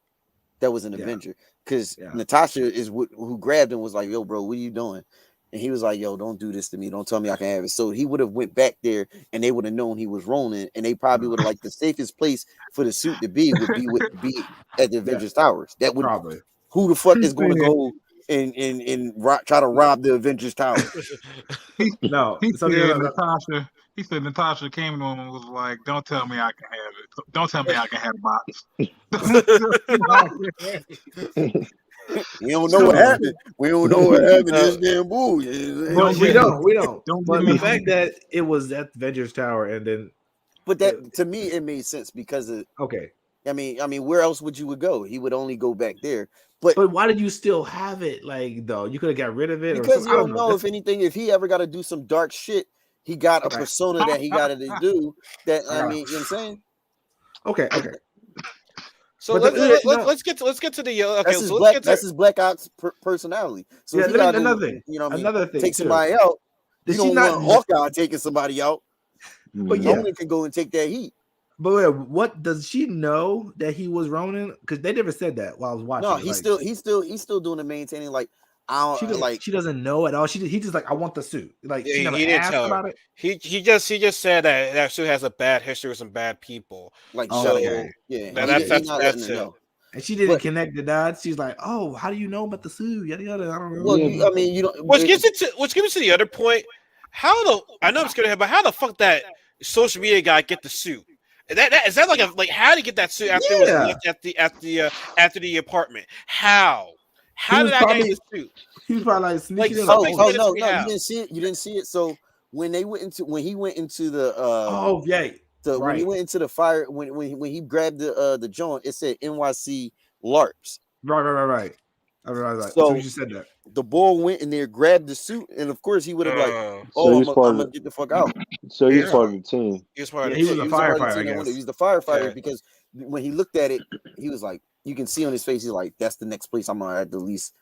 S3: That was an Avenger. Because Natasha is who grabbed him was like, yo, bro, what are you doing? And he was like, yo, don't do this to me. Don't tell me I can have it. So he would have went back there and they would have known he was Ronan. And they probably would have like the safest place for the suit to be would be at the Avengers Towers. That would
S2: probably.
S3: Who the fuck is going to go and try to rob the Avengers Tower?
S2: No.
S4: He said Natasha came to him and was like, don't tell me I can have it. Don't tell me I can have box.
S3: We don't know what happened. We don't know what happened to this damn bull.
S2: But we don't. But the fact that it was at the Avengers Tower and then.
S3: But that to me it made sense because of I mean, where else would go? He would only go back there. But
S2: why did you still have it? Like though, you could have got rid of it.
S3: Because you don't know if anything. If he ever got to do some dark shit, he got a persona that he got to do. That I mean, you know what I'm saying?
S2: Okay.
S1: So let's get to the okay.
S3: That's his Black Ops personality. So if he got
S2: another thing.
S3: You know what I mean?
S2: Another thing.
S3: Take somebody out.
S2: Did
S3: you don't want Hawkeye taking somebody out.
S2: But
S3: Ronan can go and take that heat.
S2: But wait, what does she know that he was Ronan? Because they never said that while I was watching.
S3: No, he's still doing the maintaining. Like I don't
S2: she doesn't know at all. He just like I want the suit. Like she never
S1: he didn't
S2: asked
S1: tell
S2: about
S1: her.
S2: it.
S1: He just said that suit has a bad history with some bad people.
S3: Like
S1: that's it.
S2: And she didn't connect the dots. She's like, "Oh, how do you know about the suit? Yada yada." I don't know.
S3: Well, you don't.
S1: Which gets me to the other point. I know I'm scared of him, but how the fuck that social media guy get the suit? Is that like how did he get that suit after it was left after the apartment? How did that guy get the suit?
S2: He was probably like sneaking in.
S3: No, you didn't see it. You didn't see it. So when he went into the when he went into the fire when he grabbed the joint, it said NYC LARPs.
S2: Right. So you said that.
S3: The boy went in there, grabbed the suit, and of course he would have I'm gonna get the fuck out.
S5: So he's part of the team.
S2: He was a firefighter. I guess.
S3: He's the firefighter because when he looked at it, he was like, you can see on his face, he's like, that's the next place I'm gonna have to at least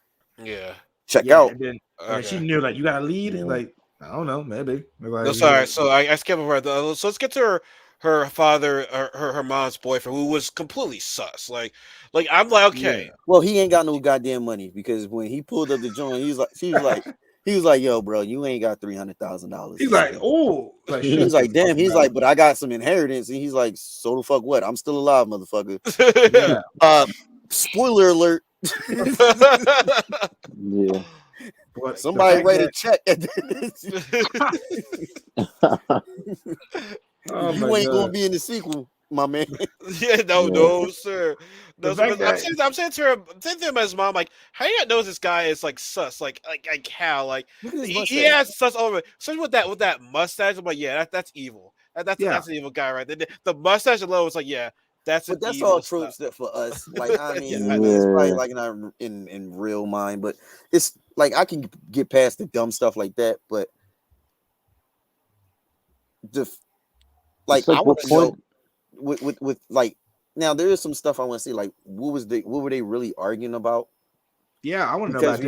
S3: check out.
S2: And then she knew like you gotta lead. Like I don't know, maybe. Like,
S1: no, sorry. So I skipped over. So let's get to her father, her mom's boyfriend, who was completely sus. Like I'm like, okay.
S3: Yeah. Well, he ain't got no goddamn money because when he pulled up the joint, he was like, yo, bro, you ain't got $300,000.
S2: He's like, oh,
S3: he's like, damn. He's like, but I got some inheritance, and he's like, so the fuck what? I'm still alive, motherfucker. Spoiler alert.
S5: Yeah.
S3: But somebody write a check. You ain't gonna be in the sequel, my man.
S1: No, sir. No, I'm saying to him as mom, like, how you not know this guy is like sus, like how, like he has sus all over, especially with that mustache. I'm like, yeah, that's evil. That's an evil guy, right? The mustache alone was like, yeah, that's
S3: all tropes that for us. Like, I mean, it's probably like not in real mind, but it's like I can get past the dumb stuff like that, but I want to know with like now there is some stuff I want to see, like what were they really arguing about?
S2: Yeah, I want to know about
S3: I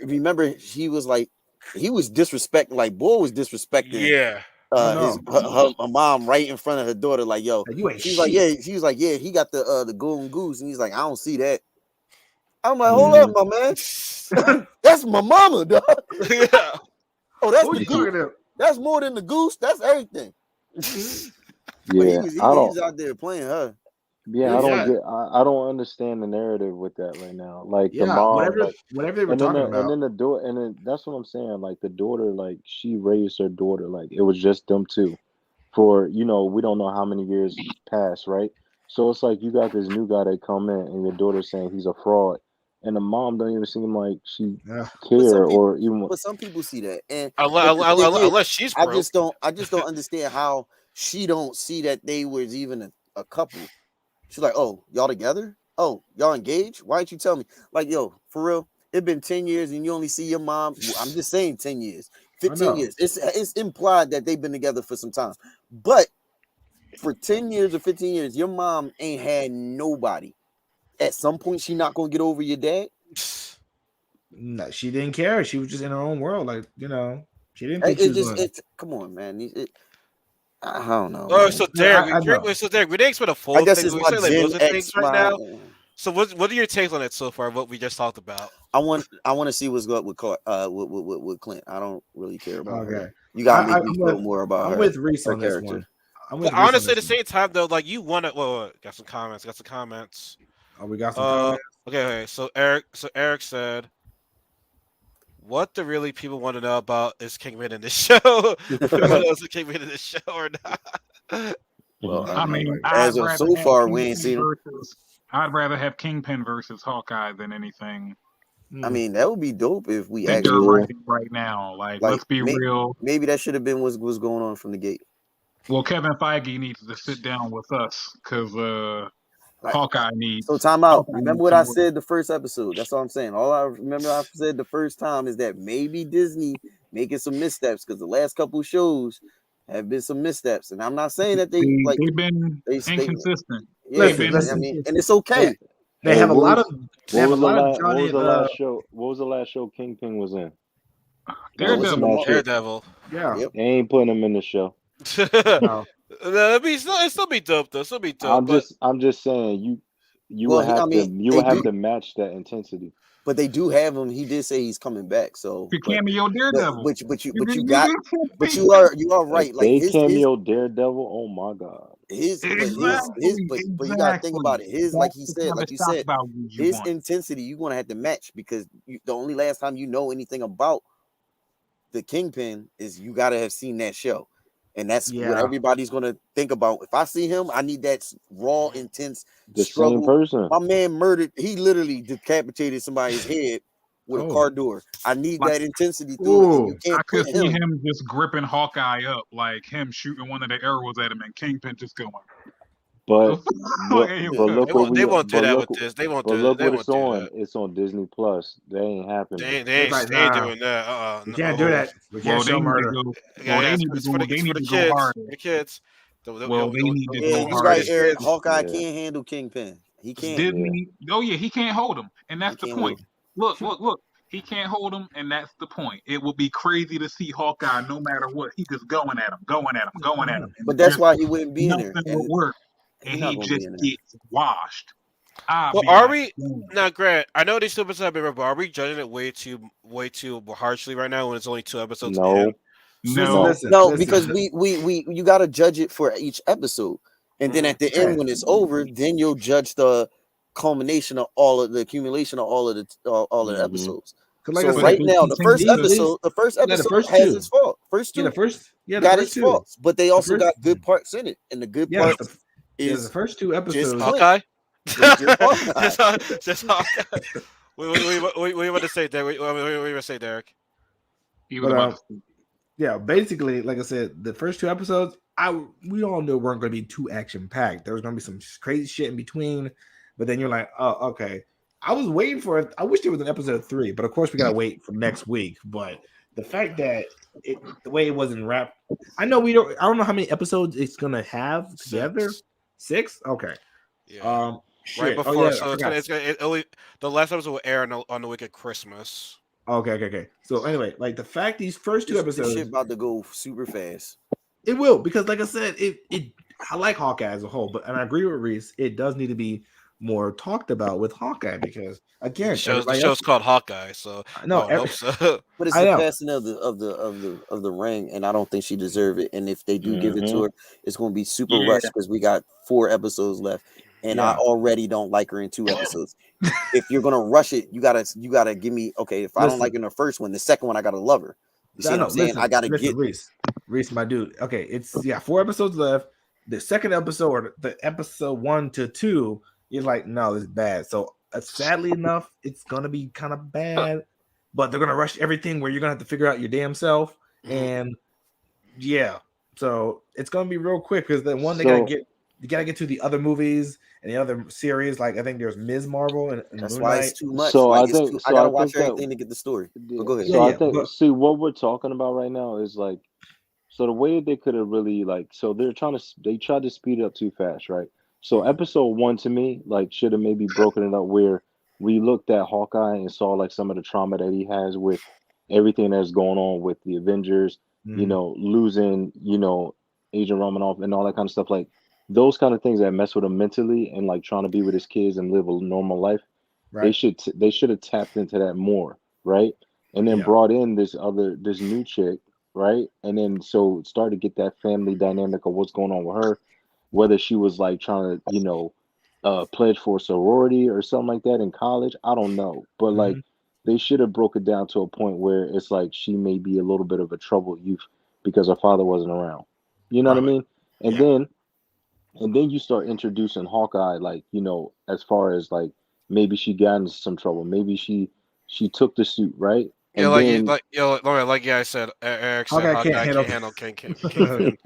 S3: remember he was disrespecting, like Bull was disrespecting her mom right in front of her daughter, like, yo, she's like, she was like, yeah, he got the golden goose, and he's like, I don't see that. I'm like, hold up, my man. That's my mama, dog. Oh, that's the goose. That's more than the goose. That's everything. But
S5: Yeah,
S3: he
S5: I don't.
S3: was out there playing her.
S5: Yeah, I don't
S2: Yeah,
S5: get. I don't understand the narrative with that right now. Like the
S2: yeah.
S5: mom, like,
S2: Whatever they were
S5: and then
S2: talking about.
S5: the daughter, and then that's what I'm saying. Like the daughter, like she raised her daughter. Like it was just them two. For we don't know how many years passed, right? So it's like you got this new guy that come in, and your daughter's saying he's a fraud, and the mom don't even seem like she
S2: Yeah.
S5: care or even.
S3: But some people see that, and
S1: Unless,
S3: but the thing is,
S1: unless she's
S3: I
S1: broke.
S3: just don't understand how she don't see that they was even a couple. She's like, oh, y'all together? Oh, y'all engaged? Why didn't you tell me? Like, yo, for real, it's been 10 years and you only see your mom. I'm just saying 10 years,
S2: I
S3: 15
S2: know.
S3: years. It's implied that they've been together for some time. But for 10 years or 15 years, your mom ain't had nobody. At some point, she not gonna get over your dad.
S2: No, she didn't care. She was just in her own world. Like, she didn't think she was going.
S3: Come on, man. I don't know,
S1: Oh,
S3: man.
S1: so
S2: Yeah, I
S1: Derek,
S2: know.
S1: we didn't expect a
S3: I
S1: full
S3: guess
S1: thing.
S3: it's
S1: We
S3: my
S1: said like
S3: Gen
S1: most of the things
S3: X.
S1: right now. So what are your takes on it so far? What we just talked about?
S3: I want to see what's going with with Clint. I don't really care about her.
S2: Okay.
S3: You gotta make me
S2: I'm
S3: feel
S2: with,
S3: more about
S2: I'm
S3: her,
S2: with Reese
S3: her
S2: on this
S3: character.
S2: one. I'm with
S1: But
S2: Reese on
S1: honestly, at the
S2: this one.
S1: same time though, like you want to. Well, got some comments.
S2: Oh, we got some comments.
S1: Okay. So Eric said, "What the really people want to know about is Kingpin in this show? People knows if Kingpin in this show or not."
S3: Well,
S4: I mean,
S3: as of so far, we ain't seen him.
S4: I'd rather have Kingpin versus Hawkeye than anything.
S3: I mean, that would be dope if we
S4: That they're
S3: actually
S4: writing right now. Like let's be real.
S3: Maybe that should have been what's going on from the gate.
S4: Well, Kevin Feige needs to sit down with us because Hawkeye needs.
S3: So time out.
S4: Hawkeye
S3: Remember
S4: needs
S3: what
S4: some
S3: I
S4: work.
S3: said the first episode. That's all I'm saying. All I remember I said the first time is that maybe Disney making some missteps because the last couple shows have been some missteps, and I'm not saying that they've
S4: been inconsistent.
S3: Yeah,
S2: Listen.
S3: I mean, and it's okay.
S2: They have a lot of. They have a lot of
S5: What was
S2: Johnny.
S5: the last show? What was the last show Kingpin was in?
S1: Daredevil.
S2: Yeah.
S3: Yep.
S5: They ain't putting him in the show.
S2: No.
S1: It'd still be dope though. Still be dope.
S5: I'm just saying you would have to match that intensity.
S3: But they do have him. He did say he's coming back. So
S4: cameo Daredevil.
S3: But you are right.
S5: If
S3: like
S5: they
S3: his
S5: cameo Daredevil. Oh my god.
S3: But you gotta think about it. Like you said, his intensity you're gonna have to match because the only last time you know anything about the Kingpin is you gotta have seen that show. And that's what everybody's gonna think about. If I see him, I need that raw, intense struggle.
S5: Same person.
S3: My man he literally decapitated somebody's head with a car door. I need that intensity through it. You can't
S4: I could see him just gripping Hawkeye up, like him shooting one of the arrows at him, and Kingpin just going.
S5: But look
S1: they won't do that with this. They won't do
S5: look
S1: that.
S5: what it's on. It's on Disney Plus. They ain't happening.
S1: They ain't doing that.
S2: We can't do that. We can't show murder.
S4: They need to go harder.
S1: The kids.
S4: Well, they need to go
S3: you're right, Eric. Hawkeye can't handle Kingpin. He can't.
S4: Disney. Oh yeah, he can't hold him, and that's the point. Look. He can't hold him, and that's the point. It would be crazy to see Hawkeye, no matter what. He just going at him.
S3: But that's why he wouldn't be in there.
S4: Nothing will work, and he just gets washed.
S1: Well, are we now, Grant? I know these 2 episodes have been, but are we judging it way too harshly right now when it's only 2 episodes?
S5: No,
S3: because you got to judge it for each episode, and then at the end when it's over, then you'll judge the accumulation of all of the episodes. So right now, the first episode has its fault. Got its faults, but they also got good parts in it, and the good parts is
S2: the first 2 episodes.
S1: Hawkeye. Just Hawkeye. What you want to say, Derek? What you want to say, Derek?
S2: Yeah, basically, like I said, the first 2 episodes, we all knew weren't going to be too action packed. There was going to be some crazy shit in between, but then you're like, oh, okay. I was waiting for it. I wish there was an episode 3, but of course we got to wait for next week. But the fact that the way it wasn't wrapped, I don't know how many episodes it's going to have together. 6? Okay.
S1: Yeah. Right before, the last episode will air on the week of Christmas.
S2: Okay. So anyway, like the fact these first 2 episodes,
S3: this shit about to go super fast.
S2: It will, because like I said, I like Hawkeye as a whole, and I agree with Reese. It does need to be more talked about with Hawkeye because again,
S1: The
S2: everybody
S1: show's
S2: else.
S1: called Hawkeye, so
S2: No,
S1: I would hope so.
S3: But it's
S2: I
S3: the
S2: know.
S3: passing of the ring, and I don't think she deserved it. And if they do give it to her, it's going to be super
S4: Yeah.
S3: rushed because we got 4 episodes left, and I
S2: Yeah.
S3: already don't like her in 2 episodes. If you're gonna rush it, you gotta give me okay. If I don't
S2: Listen.
S3: like her in the first one, the second one I gotta love her. You see what I'm saying? I gotta
S2: listen,
S3: get.
S2: Reese, my dude. Okay, it's 4 episodes left. The second episode, or the episode 1 to 2, you're like, no, it's bad. So sadly enough, it's gonna be kind of bad. But they're gonna rush everything where you're gonna have to figure out your damn self. And yeah, so it's gonna be real quick because then one they gotta get to the other movies and the other series. Like I think there's Ms. Marvel and
S3: That's
S2: Moon
S3: why
S2: Knight.
S3: it's too much.
S5: So
S3: Like
S5: I
S3: it's
S5: think
S3: too,
S5: so
S3: I gotta
S5: I
S3: watch
S5: think that
S3: everything to get the story. But go ahead.
S5: so I
S2: Yeah,
S5: think
S2: but-
S5: see what we're talking about right now is like so the way they could have really like so they tried to speed it up too fast, right? So episode 1 to me like should have maybe broken it up where we looked at Hawkeye and saw like some of the trauma that he has with everything that's going on with the Avengers, you know, losing, you know, Agent Romanoff and all that kind of stuff, like those kind of things that mess with him mentally and like trying to be with his kids and live a normal life. They
S2: right.
S5: should have tapped into that more, right? And then
S2: Yeah.
S5: brought in this new chick, right? And then so start to get that family dynamic of what's going on with her, whether she was like trying to, you know, pledge for a sorority or something like that in college. I don't know. But like they should have broke it down to a point where it's like she may be a little bit of a troubled youth because her father wasn't around. You know what I
S2: Probably.
S5: mean? And
S2: Yeah.
S5: then you start introducing Hawkeye, like, you know, as far as like maybe she got into some trouble. Maybe she took the suit, right?
S1: Yeah,
S5: And
S1: like you,
S5: then
S1: like I said, Eric said,
S2: Hawkeye can't
S1: Hawkeye
S2: handle-
S1: can't handle Kingpin.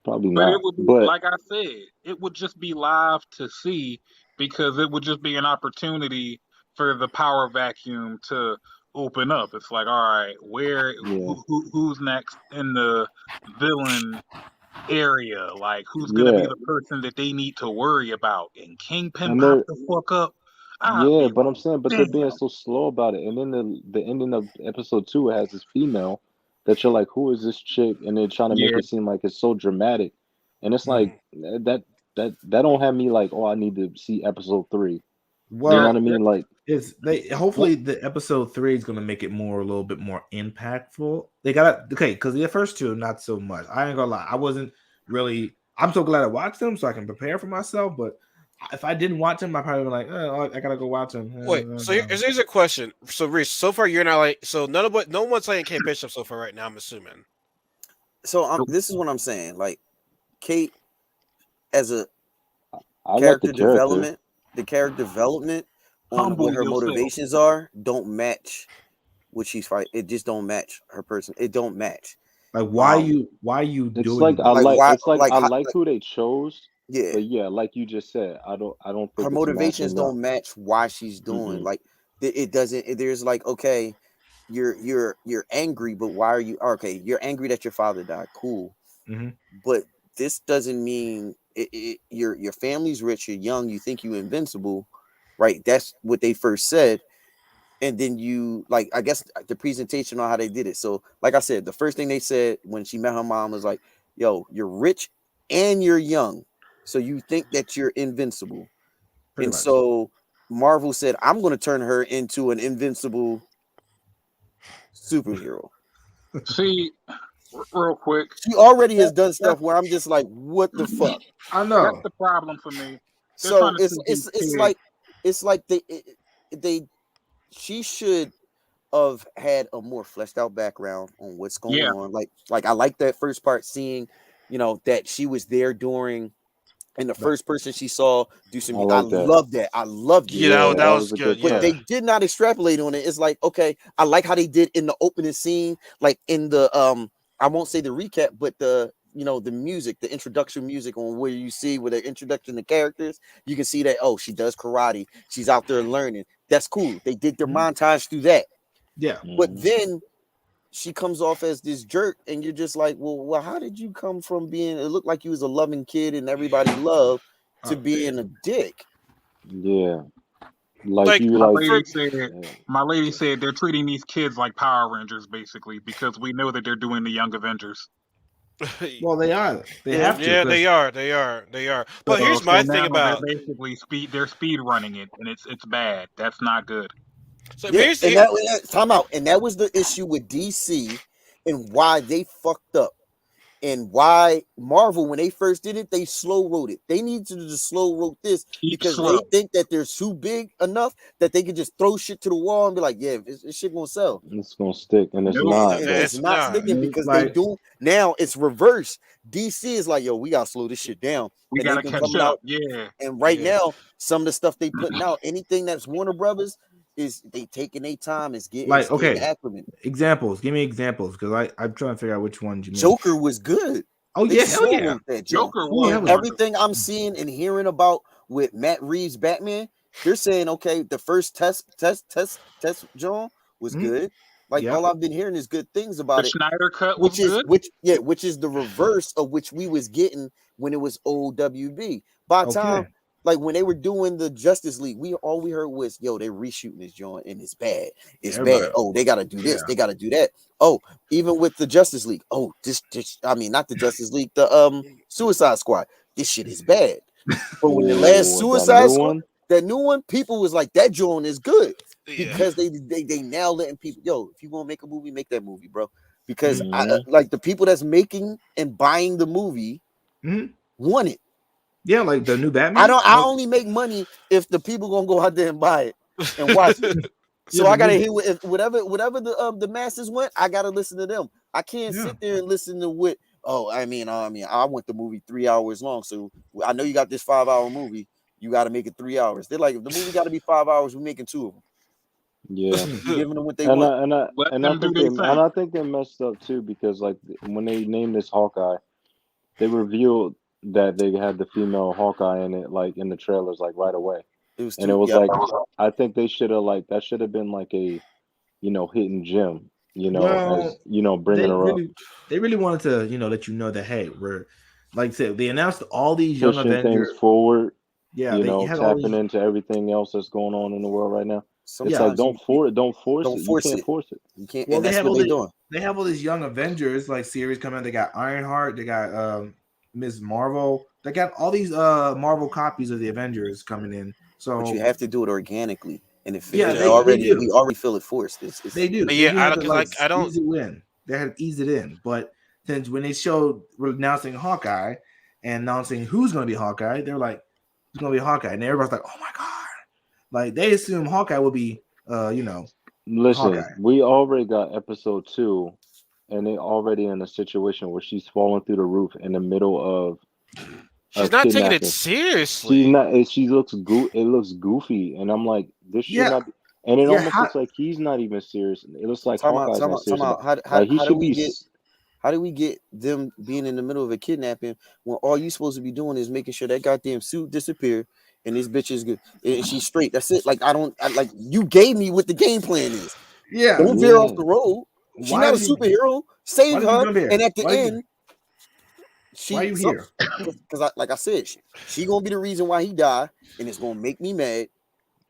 S5: probably
S4: But it
S5: not.
S4: would be
S5: But
S4: like I said, it would just be live to see because it would just be an opportunity for the power vacuum to open up. It's like, all right, who's next in the villain area? Like, who's gonna be
S5: yeah,
S4: the person that they need to worry about? And Kingpin
S5: and
S4: pop
S5: they're
S4: the fuck up. I'll
S5: yeah,
S4: be
S5: but I'm
S4: like,
S5: saying, but they're
S4: damn.
S5: being so slow about it. And then the ending of episode 2 it has this female that you're like, who is this chick? And they're trying to make
S4: Yeah,
S5: it seem like it's so dramatic. And it's like that don't have me like, oh, I need to see episode 3.
S2: Well,
S5: You know what I mean? Like
S2: is they hopefully the episode 3 is going to make it a little bit more impactful. They got because the first 2 not so much. I ain't gonna lie, I wasn't really. I'm so glad I watched them so I can prepare for myself. But if I didn't watch them, I probably be like, oh, I gotta go watch them.
S1: Wait, so here's a question. So Reese, so far you're not like so no one's saying Kate Bishop so far right now. I'm assuming.
S3: So this is what I'm saying. Like Kate, as a
S5: I like
S3: character
S5: the character.
S3: development, the character development on
S4: humble
S3: what her
S4: yourself.
S3: motivations are don't match what she's fighting. It just don't match her person. It don't match.
S2: Like why you
S5: It's
S2: doing
S5: like I
S2: this?
S5: like
S3: why-
S5: it's like
S3: like
S5: I
S3: how-
S5: like who they chose.
S3: Yeah,
S5: But yeah, like you just said, I don't think
S3: her
S5: it's
S3: motivations
S5: matching up.
S3: don't match why she's doing.
S5: Mm-mm.
S3: Like it doesn't. There's like okay, you're angry, but why are you okay? You're angry that your father died. Cool, but this doesn't mean your family's rich. You're young. You think you're invincible, right? That's what they first said. And then you like, I guess the presentation on how they did it. So, like I said, the first thing they said when she met her mom was like, "Yo, you're rich and you're young, so you think that you're invincible."
S2: Pretty
S3: And
S2: much.
S3: so Marvel said, "I'm going to turn her into an invincible superhero."
S4: See, real quick,
S3: She already has done stuff where I'm just like, "What the fuck?"
S2: I
S4: that's
S2: know.
S4: the problem for me. They're
S3: So
S4: trying to
S3: it's
S4: take
S3: it's
S4: these
S3: it's
S4: kids.
S3: like it's like they she should have had a more fleshed out background on what's going
S4: Yeah.
S3: on. Like I like that first part, seeing that she was there during, and the first person she saw do some.
S5: I
S3: I
S5: like that.
S3: love that. I loved it.
S1: Yeah, that was
S5: a
S1: good.
S3: But
S1: Yeah.
S3: they did not extrapolate on it. It's like, okay, I like how they did in the opening scene, like in the I won't say the recap, but the the music, the introduction music on where you see with the introduction to characters, you can see that she does karate, she's out there learning. That's cool. They did their montage through that.
S2: Yeah.
S3: But then she comes off as this jerk, and you're just like, well, how did you come from being? It looked like you was a loving kid and everybody loved to being a dick.
S5: Yeah. Like
S1: Like,
S5: you
S4: My
S5: like
S4: lady said, my lady said they're treating these kids like Power Rangers, basically, because we know that they're doing the Young Avengers.
S2: Well, they are. They have to.
S1: Yeah,
S2: 'cause-
S1: they are. They are. But here's
S4: So
S1: my
S4: now
S1: thing about.
S4: they're basically they're speed running it, and it's bad. That's not good.
S1: So
S3: Yeah,
S1: here's
S3: and time out, and that was the issue with DC and why they fucked up. And why Marvel, when they first did it, they slow wrote it. They needed to just slow wrote this
S4: Keep
S3: because
S4: slow.
S3: they think that they're too big enough that they could just throw shit to the wall and be like, yeah, this shit gonna sell.
S5: It's gonna stick, and it's
S4: Nope.
S5: not.
S3: And
S5: Though.
S3: it's not sticking because they
S2: Like-
S3: do now. It's reverse. DC is like, yo, we gotta slow this shit down.
S4: We
S3: And
S4: gotta
S3: they've been
S4: catch
S3: coming
S4: up.
S3: out.
S4: Yeah.
S3: And right
S1: Yeah.
S3: now, some of the stuff they putting out, anything that's Warner Brothers, is they taking their time. Is getting
S2: Like,
S3: it's getting
S2: okay.
S3: acclimated.
S2: Examples. Give me examples because I'm trying to figure out which ones you mean.
S3: Joker was good.
S2: Oh
S3: They
S2: yeah, hell
S3: slow
S2: yeah.
S3: wrote that junk.
S4: Joker
S2: Oh,
S4: was
S2: yeah,
S3: And everything I'm seeing and hearing about with Matt Reeves Batman, they're saying okay, the first test John was
S2: Mhm.
S3: good. Like
S2: Yeah.
S3: all I've been hearing is good things about
S4: the
S3: it,
S4: Schneider cut was
S3: which is
S4: good.
S3: which is the reverse of which we was getting when it was old WB. By the time
S2: Okay.
S3: like when they were doing the Justice League, all we heard was yo, they're reshooting this joint and it's bad. It's
S2: Everybody-
S3: bad. Oh, they gotta do this,
S2: yeah.
S3: they gotta do that. Oh, even with the Justice League. Oh, this I mean not the Justice League, the Suicide Squad. This shit is bad. But when the
S5: Ooh,
S3: last
S5: that
S3: Suicide
S5: new
S3: Squad,
S5: one?
S3: that new one, people was like, that joint is good.
S1: Yeah.
S3: Because they now letting people, yo, if you gonna make a movie, make that movie, bro. Because
S5: Mhm.
S3: like the people that's making and buying the movie
S2: Mhm.
S3: want it.
S2: Yeah, like the new Batman.
S3: I only make money if the people gonna go out there and buy it and watch it. So
S2: Yeah,
S3: I gotta
S2: the
S3: hear whatever the masses went. I gotta listen to them. I can't
S2: Yeah.
S3: sit there and listen to what. Oh, I mean, I want the movie 3 hours long. So I know you got this 5-hour movie. You got to make it 3 hours. They're like, if the movie got to be 5 hours, we're making 2 of them.
S5: Yeah.
S3: You're giving them what they
S5: And
S3: want.
S5: I think they messed up too because like when they named this Hawkeye, they revealed that they had the female Hawkeye in it like in the trailers like right away.
S3: It was
S5: And it was
S3: yeah.
S5: like I think they should have like that should have been like a hidden gem,
S2: Well,
S5: as bringing
S2: they
S5: her up.
S2: really wanted to let you know that hey, we're like I said, they announced all these young
S5: Pushing
S2: Avengers.
S5: things forward,
S2: Yeah, they had all
S5: tapping
S2: these.
S5: into everything else that's going on in the world right now. It's like
S3: Sometimes
S5: don't force
S3: don't
S5: it.
S3: force
S5: You can't
S3: it.
S5: force it.
S3: You can't.
S2: Well,
S3: And
S2: they
S3: that's
S2: have
S3: what
S2: all
S3: they're
S2: the,
S3: doing.
S2: they have all these young Avengers like series coming out. They got Ironheart, they got Ms. Marvel, they got all these Marvel copies of the Avengers coming in. So
S3: But you have to do it organically. And if
S2: Yeah,
S3: it's
S2: they do.
S3: we already feel it forced. It's
S2: they do. They
S1: Yeah,
S2: do
S1: I
S2: have
S1: don't-
S2: to
S1: 'cause, like, I don't-
S2: ease it in. They had to ease it in. But since when they showed announcing Hawkeye and announcing who's going to be Hawkeye, they're like, it's going to be Hawkeye, and everybody's like, oh my god! Like they assume Hawkeye will be,
S5: Listen,
S2: Hawkeye.
S5: we already got episode 2, and they already in a situation where she's falling through the roof in the middle of.
S1: She's not taking it
S5: kidnapping.
S1: seriously.
S5: She's not. She looks It looks goofy, and I'm like, this should
S2: Yeah.
S5: not. Be, and it
S2: Yeah,
S5: almost looks like he's not even serious. It looks like
S3: Time out,
S5: Hawkeye's
S3: time
S5: not
S3: out,
S5: serious.
S3: time out.
S5: About,
S3: How
S5: like he
S3: do
S5: should
S3: we
S5: be.
S3: get how do we get them being in the middle of a kidnapping when all you supposed to be doing is making sure that goddamn suit disappear and this bitch is good and she's straight. That's it. Like like you gave me what the game plan is.
S2: Yeah.
S3: Don't veer off the road. She's
S2: Why
S3: not a
S2: did you-
S3: superhero. Save
S2: why did you
S3: her.
S2: come here?
S3: And at the
S2: Why did you-
S3: end,
S2: Why are you here?
S3: Because like I said, she gonna be the reason why he died, and it's gonna make me mad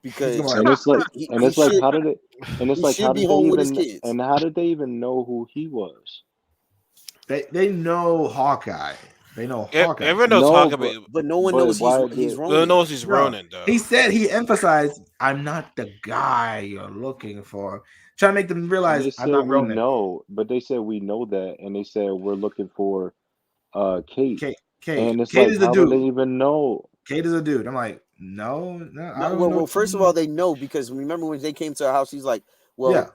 S3: because
S2: He's gonna-
S5: And it's like,
S3: he
S5: and it's like,
S3: should-
S5: how did it? And it's
S3: he
S5: like,
S3: should
S5: how
S3: be
S5: did they
S3: home with his
S5: even?
S3: kids.
S5: And how did they even know who he was?
S2: They know Hawkeye. They know Hawkeye.
S1: Everyone knows
S5: No,
S1: Hawkeye,
S3: but no one
S5: But
S3: knows
S5: why
S3: he's
S5: did-
S1: no
S3: Ronin.
S1: one knows he's
S2: No.
S1: Ronin though.
S2: He emphasized, "I'm not the guy you're looking for." Trying to make them
S5: They
S2: realize I'm
S5: said
S2: not
S5: we
S2: Ronin.
S5: know, but they said we know that, and they said we're looking for Kate.
S2: Kate
S5: And it's
S2: Kate
S5: like,
S2: is the
S5: how do they
S2: dude.
S5: even know?
S2: Kate is a dude. I'm like, no, I don't know.
S3: Well, first of all, they know because remember when they came to her house, he's like, "Well,
S2: Yeah.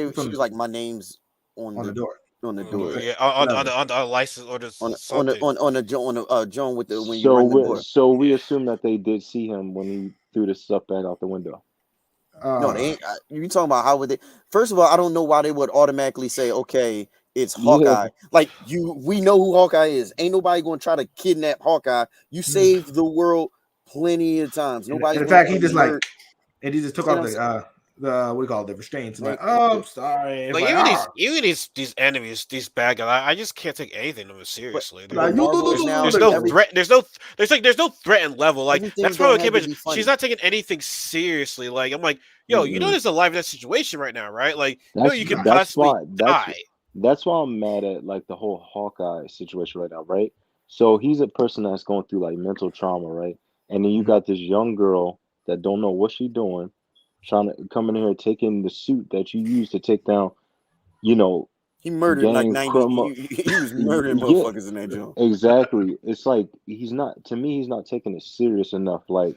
S3: she
S2: From-
S3: was like, my name's on
S2: on the door.
S3: on the door,
S1: Yeah, on the license or just
S3: on
S1: something.
S3: the John with the when you ring the door."
S5: So we assume that they did see him when he threw the stuff back out the window.
S3: No, they ain't. You talking about how would they? First of all, I don't know why they would automatically say, "Okay, it's Hawkeye." Like we know who Hawkeye is. Ain't nobody gonna try to kidnap Hawkeye. You saved the world plenty of times. Nobody.
S2: In fact, he just like, and he just took off the what do you call it, the restraints.
S3: Like,
S2: Like, oh, I'm sorry. It's
S1: Like
S2: like,
S1: even these enemies, these bad guys, I just can't take anything of them seriously.
S3: But
S2: Like,
S3: Marvel is now
S1: There's
S3: like
S1: no
S3: every-
S1: threat. There's no threat and level. Like
S3: Everything
S1: that's
S3: don't
S1: probably
S3: have to be
S1: she's
S3: funny.
S1: not taking anything seriously. Like I'm like, yo, you know, there's a life in that situation right now, right? Like, you know, you can
S5: that's
S1: possibly
S5: why.
S1: die.
S5: That's why I'm mad at like the whole Hawkeye situation right now, right? So he's a person that's going through like mental trauma, right? And then you got this young girl that don't know what she's doing, trying to come in here taking the suit that you use to take down, you know,
S3: He murdered like
S5: gang
S3: 90.
S5: criminal.
S3: He was murdering
S5: Yeah,
S3: motherfuckers in that joint.
S5: exactly. It's like he's not, to me, he's not taking it serious enough. Like,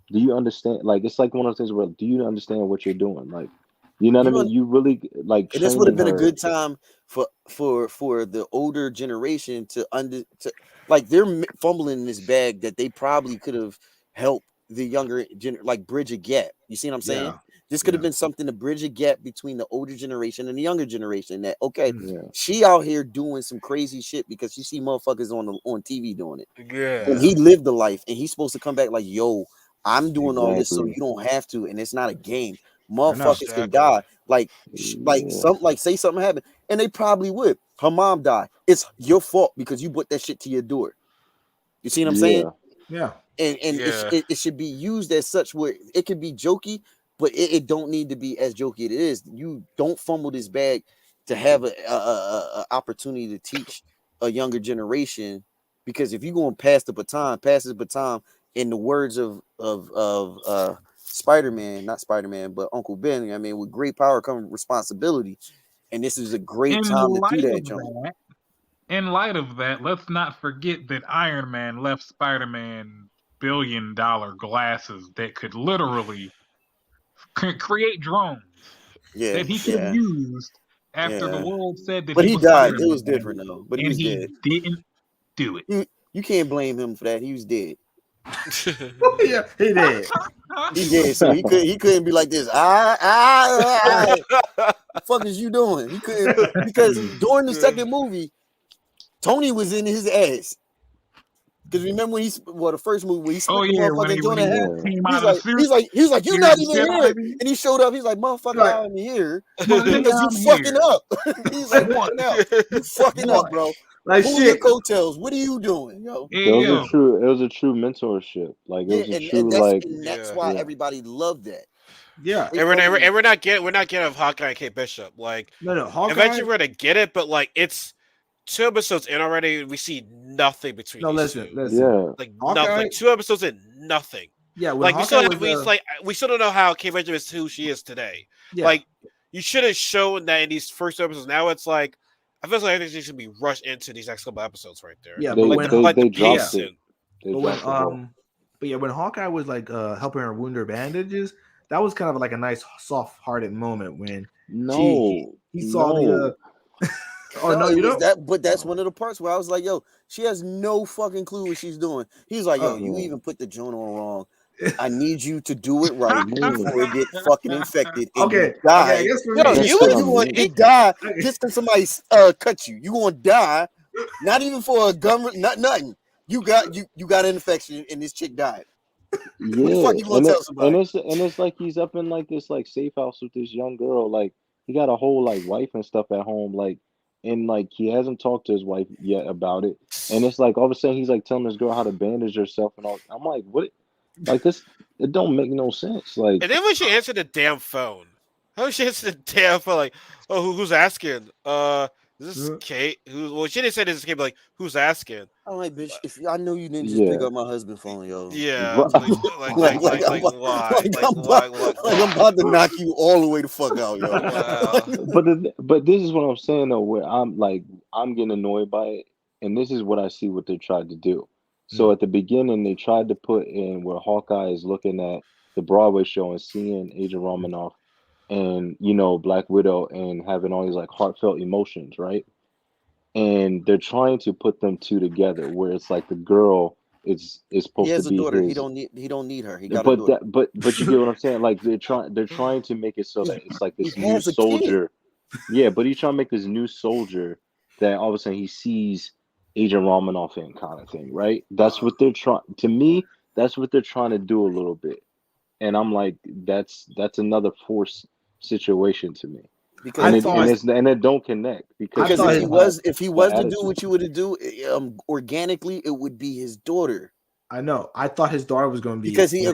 S5: do you understand? Like, it's like one of those things where, do you understand what you're doing? Like, you know what I
S3: You
S5: mean? You really like
S3: And this would have
S5: training
S3: been a
S5: her.
S3: good time for the older generation to like they're fumbling in this bag that they probably could have helped the younger like bridge a gap. You see what I'm saying?
S2: Yeah.
S3: This could have
S2: Yeah.
S3: been something to bridge a gap between the older generation and the younger generation. That okay,
S5: Yeah,
S3: she out here doing some crazy shit because she see motherfuckers on TV doing it, and
S1: Yeah.
S3: he lived the life, and he's supposed to come back like, yo, I'm doing all this so
S5: exactly.
S3: you don't have to, and it's not a game.
S2: I know.
S3: Motherfuckers can
S1: Exactly.
S3: die. Like
S5: Yeah,
S3: say something happened, and they probably would. Her mom died. It's your fault because you put that shit to your door. You see what I'm saying?
S5: yeah,
S2: Yeah.
S3: And
S1: Yeah.
S3: it should be used as such where it could be jokey, but it don't need to be as jokey. It is. You don't fumble this bag to have a opportunity to teach a younger generation, because if you're going to pass the baton. In the words of Spider-Man, not Spider-Man, but Uncle Ben. I mean, with great power comes responsibility, and this is a great
S4: In
S3: time to do
S4: light
S3: that,
S4: of
S3: John.
S4: that, let's not forget that Iron Man left Spider-Man $1 billion glasses that could literally create drones
S3: Yeah,
S4: that he could have
S3: yeah,
S4: used after the
S3: yeah.
S4: world said that
S3: But
S4: he
S3: he
S4: was
S3: died. It
S4: Spider-Man,
S3: was different though. But he
S4: and
S3: was
S4: he
S3: dead.
S4: didn't do it.
S3: You can't blame him for that. He was dead.
S2: Yeah. He did.
S3: He did. So he couldn't be like this. Fuck is you doing? He couldn't, because during the second movie, Tony was in his ass. Because remember when the first movie when he
S4: Oh
S3: split the
S4: yeah,
S3: motherfucking joint in half,
S5: yeah.
S4: came
S3: he's
S4: out of the
S3: like,
S4: suit,
S3: you're
S4: here's
S3: not
S4: the
S3: even
S4: shit,
S3: here.
S4: baby.
S3: And he showed up, he's like, motherfucker,
S2: Right.
S3: I'm here.
S4: But
S3: Because you
S4: I'm
S3: fucking
S4: here.
S3: up. He's like,
S4: What?
S3: you fucking up, bro.
S2: Like
S3: Pull your
S2: shit.
S3: coattails. What are you doing, yo?
S5: It
S4: Hey
S5: was a
S4: yo,
S5: true, it was a true mentorship. Like it
S3: Yeah,
S5: was a
S3: and
S5: true, like,
S3: that's
S1: Yeah.
S3: why
S5: yeah,
S3: everybody loved that.
S2: Yeah.
S3: They
S1: And
S3: fucking
S1: we're not getting of Hawkeye and Kate Bishop. Like
S2: No. Hawkeye.
S1: eventually we're gonna get it, but like it's 2 episodes in already. We see nothing between
S2: No,
S1: these
S2: listen,
S1: two.
S2: listen.
S5: yeah,
S1: Like nothing.
S2: Hawkeye.
S1: Like 2 episodes in, nothing.
S2: Yeah, when
S1: Like
S2: Hawkeye was
S1: we still don't know how Kate Bishop is who she is today.
S2: yeah.
S1: Like you should have shown that in these first episodes. Now it's like I feel like everything should be rushed into these next couple episodes right there.
S2: Yeah, but when
S1: Like the
S5: they dropped
S2: yeah,
S1: pacing.
S5: it. They
S2: but when
S5: dropped the ball.
S2: but yeah, when Hawkeye was like helping her wound her bandages, that was kind of like a nice soft-hearted moment when
S5: No,
S2: he saw the
S5: no.
S2: oh no,
S3: it
S2: you
S3: was
S2: don't?
S3: that, but that's one of the parts where I was like, yo, she has no fucking clue what she's doing. He's like, yo,
S2: Oh,
S3: you
S5: Yeah.
S3: even put the joint on wrong. I need you to do it right
S5: Yeah.
S3: before it get fucking infected and you
S2: okay, I
S3: die.
S2: guess for
S1: Yo,
S2: me.
S5: That's
S1: you
S5: what
S1: would
S5: I
S3: You going
S5: mean.
S3: to die just because somebody cut you. You going to die, not even for a gun, nothing. You got an infection and this chick died. What the
S5: Yeah,
S3: fuck you gonna tell somebody?
S5: and it's like he's up in like this like safe house with this young girl. Like he got a whole like wife and stuff at home. Like and like he hasn't talked to his wife yet about it. And it's like all of a sudden he's like telling this girl how to bandage herself and all. I'm like, what? Like this? It don't make no sense. Like
S1: And then when she answered the damn phone, how she answered the damn phone? Like, oh, who's asking? Is this Kate? Well, she didn't say this is Kate, but like, who's asking?
S3: I'm like, bitch, if I know you didn't just pick
S5: yeah,
S3: up my husband's phone, yo.
S1: Yeah, like
S3: I'm about to
S1: why?
S3: knock you all the way the fuck out, yo.
S1: Wow.
S5: but this is what I'm saying though. Where I'm like I'm getting annoyed by it, and this is what I see what they tried to do. So at the beginning, they tried to put in where Hawkeye is looking at the Broadway show and seeing Agent Romanoff and Black Widow and having all these like heartfelt emotions, right? And they're trying to put them two together, where it's like the girl is
S3: He
S5: supposed to
S3: has a
S5: be
S3: daughter. He
S5: his,
S3: don't need her. He got a daughter.
S5: but you get what I'm saying? Like they're trying to make it so that it's like
S3: He
S5: this new
S3: has a kid.
S5: soldier. Yeah, but he's trying to make this new soldier that all of a sudden he sees Agent Romanoff in kind of thing, right? That's what they're trying. To me, that's what they're trying to do a little bit, and I'm like, that's another forced situation to me,
S3: Because
S5: and it don't connect because
S3: because if he was to do
S5: attitude.
S3: what you would do, organically, it would be his daughter.
S2: I know. I thought his daughter was going to be
S3: Because he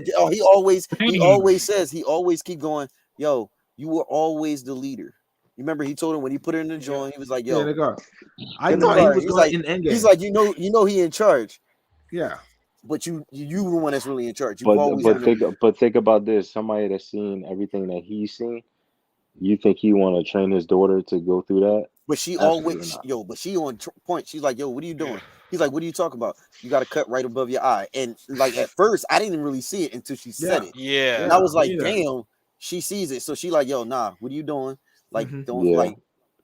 S3: always says, he always keep going, yo, you were always the leader. You remember he told him when he put her in the joint, he was like, "Yo,
S2: in the car." I
S3: in the
S2: thought he
S3: car.
S2: was
S3: He's
S2: going
S3: like,
S2: in Endgame.
S3: he's like, he in charge,
S2: yeah.
S3: but you the one that's really in charge. You've always
S5: But
S3: been
S5: think about this. Somebody that's seen everything that he's seen. You think he want to train his daughter to go through that?
S3: But she
S5: Absolutely
S3: always,
S5: not.
S3: but she on point. She's like, "Yo, what are you doing?" He's like, "What are you talking about? You got a cut right above your eye." And like at first, I didn't really see it until she said it.
S1: Yeah.
S3: And I was like,
S2: me neither.
S3: "Damn." She sees it, so she like, "Yo, nah, what are you doing? Like, don't
S5: Yeah,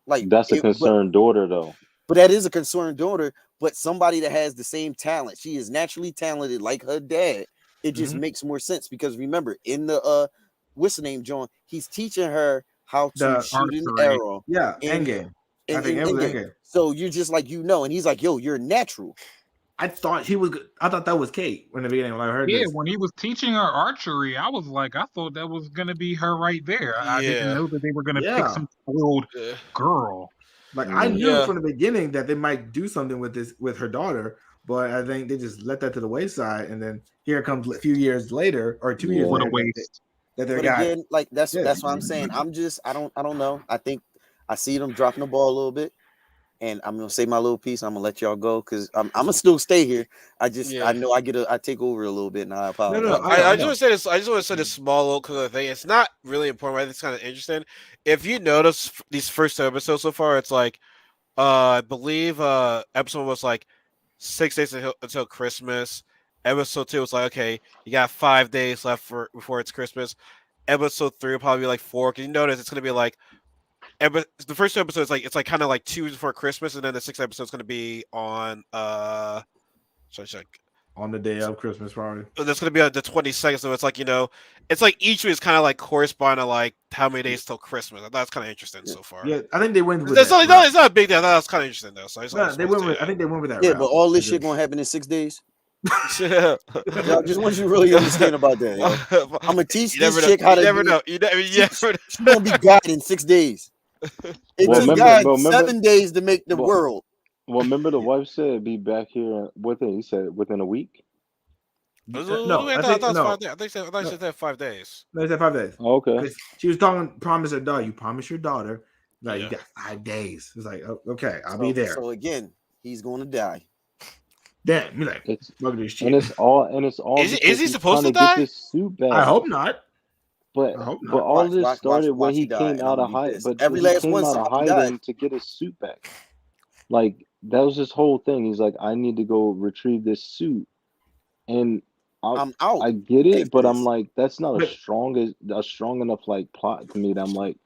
S3: like
S5: that's a
S3: it."
S5: concerned daughter, though.
S3: But that is a concerned daughter. But somebody that has the same talent, she is naturally talented, like her dad. It just makes more sense because remember, in the what's the name, John? He's teaching her how to
S2: The
S3: shoot an
S4: archery.
S3: arrow.
S2: Yeah,
S3: in
S2: Endgame. I
S3: in,
S2: think
S3: in
S2: it was
S3: Endgame.
S2: Endgame.
S3: So you're just like, and he's like, "Yo, you're natural."
S2: I thought he was. I thought that was Kate in the beginning when I heard
S4: Yeah,
S2: this.
S4: when he was teaching her archery, I was like, I thought that was gonna be her right there. I didn't
S1: Yeah.
S4: know that they were gonna pick
S2: Yeah.
S4: some spoiled
S1: Yeah.
S4: girl.
S2: Like I knew
S1: Yeah.
S2: from the beginning that they might do something with her daughter, but I think they just let that to the wayside, and then here comes a few years later or 2 years
S4: What a
S2: later
S4: waste.
S2: that they
S3: But
S2: got.
S3: again, like that's
S2: Yeah.
S3: what I'm saying. I don't know. I think I see them dropping the ball a little bit, and I'm gonna say my little piece. I'm gonna let y'all go because I'm gonna still stay here. I
S1: Yeah.
S3: know I take over a little bit, and I apologize.
S2: No,
S1: I just want to say this. I just want to say this small little cool thing. It's not really important, but it's kind of interesting. If you notice these first two episodes so far, it's like, I believe, episode was like 6 days until Christmas. Episode 2 was like, okay, you got 5 days left before it's Christmas. Episode 3 will probably be like 4. Because you notice it's gonna be like, the first two episodes it's like kind of like 2 before Christmas, and then the sixth episode is gonna be on
S2: On the day of Christmas, probably.
S1: that's going to be on the 22nd. So it's like, it's like each week is kind of like corresponding to like how many days till Christmas. I thought that's kind of interesting so far.
S2: Yeah, I think they went with
S1: It's
S2: that.
S1: it's not a big deal. I thought that's kind of interesting though. So
S2: I think they went with that.
S3: Yeah,
S2: route.
S3: but all this shit gonna happen in 6 days.
S1: Yeah.
S3: I just want you to really understand about that. Yo. I'm gonna teach
S1: You
S3: this
S1: never know.
S3: chick how to.
S1: You never know. You never know.
S3: She's gonna be God in 6 days. It
S5: Well,
S3: took
S5: remember-
S3: God
S5: but remember-
S3: 7 days to make the
S5: Well-
S3: world.
S5: Well, remember the wife said be back here within. He said within a week.
S2: No,
S1: I thought it was 5 days. I thought she said 5 days.
S2: No, they said 5 days.
S5: Oh, okay.
S2: 'Cause she was promise her daughter. You promise your daughter, like
S1: Yeah.
S2: you got 5 days. It's like, oh, okay, I'll be there.
S3: So again, he's gonna die.
S2: Damn, you like,
S5: It's
S2: fuck this shit.
S5: and it's all
S1: Is he
S5: because he's
S1: supposed to
S5: trying
S1: die?
S5: get this suit back.
S2: I hope not.
S5: But
S2: I hope not.
S5: but all
S3: Watch,
S5: this
S3: watch,
S5: started
S3: watch
S5: when
S3: he
S5: he
S3: die,
S5: came
S3: and
S5: out
S3: I'm
S5: of
S3: gonna be
S5: hiding.
S3: pissed.
S5: But
S3: Every
S5: when he
S3: last
S5: came
S3: one,
S5: out of
S3: somebody died.
S5: hiding to get his suit back. Like that was his whole thing. He's like, I need to go retrieve this suit, and
S3: I'm out.
S5: I get it,
S3: after
S5: but I'm
S3: this.
S5: like, that's not a
S2: But-
S5: strong enough like plot to me. That I'm like,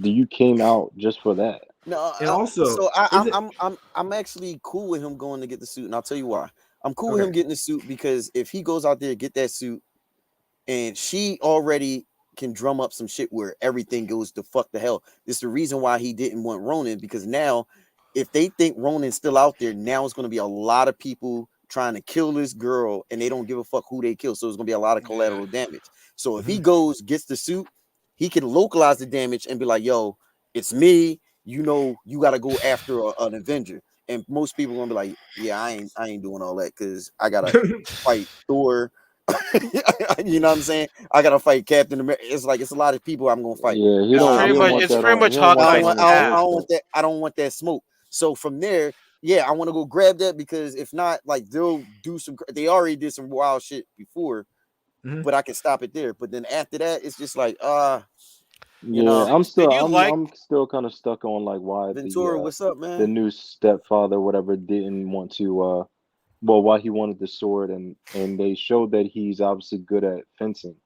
S5: do you came out just for that?
S3: No,
S2: And also,
S3: so
S2: is it-
S3: I'm actually cool with him going to get the suit, and I'll tell you why. I'm cool with
S2: Okay.
S3: him getting the suit because if he goes out there get that suit, and she already can drum up some shit where everything goes to fuck the hell. It's the reason why he didn't want Ronan, because now, if they think Ronan's still out there, now it's going to be a lot of people trying to kill this girl, and they don't give a fuck who they kill. So it's going to be a lot of collateral damage. So if he goes, gets the suit, he can localize the damage and be like, yo, it's me. You got to go after an Avenger. And most people are gonna be like, yeah, I ain't doing all that because I gotta fight Thor. You know what I'm saying? I gotta fight Captain America. It's like it's a lot of people I'm gonna fight.
S5: Yeah, he
S1: It's
S5: don't.
S1: pretty
S5: he don't
S1: much-
S5: want
S1: it's
S5: that
S1: pretty
S5: on-
S1: much
S5: he don't want
S1: Hawkeye.
S5: that on his
S3: I don't
S5: doorstep.
S3: want that. I don't want that smoke. So from there, yeah, I want to go grab that because if not, like they'll do some. They already did some wild shit before,
S2: Mhm.
S3: but I can stop it there. But then after that, it's just like,
S5: Yeah,
S3: know,
S5: I'm still.
S1: you like-
S5: I'm still kind of stuck on like why
S3: Ventura, what's up, man?
S5: the new stepfather, whatever, didn't want to. Well, why he wanted the sword, and they showed that he's obviously good at fencing.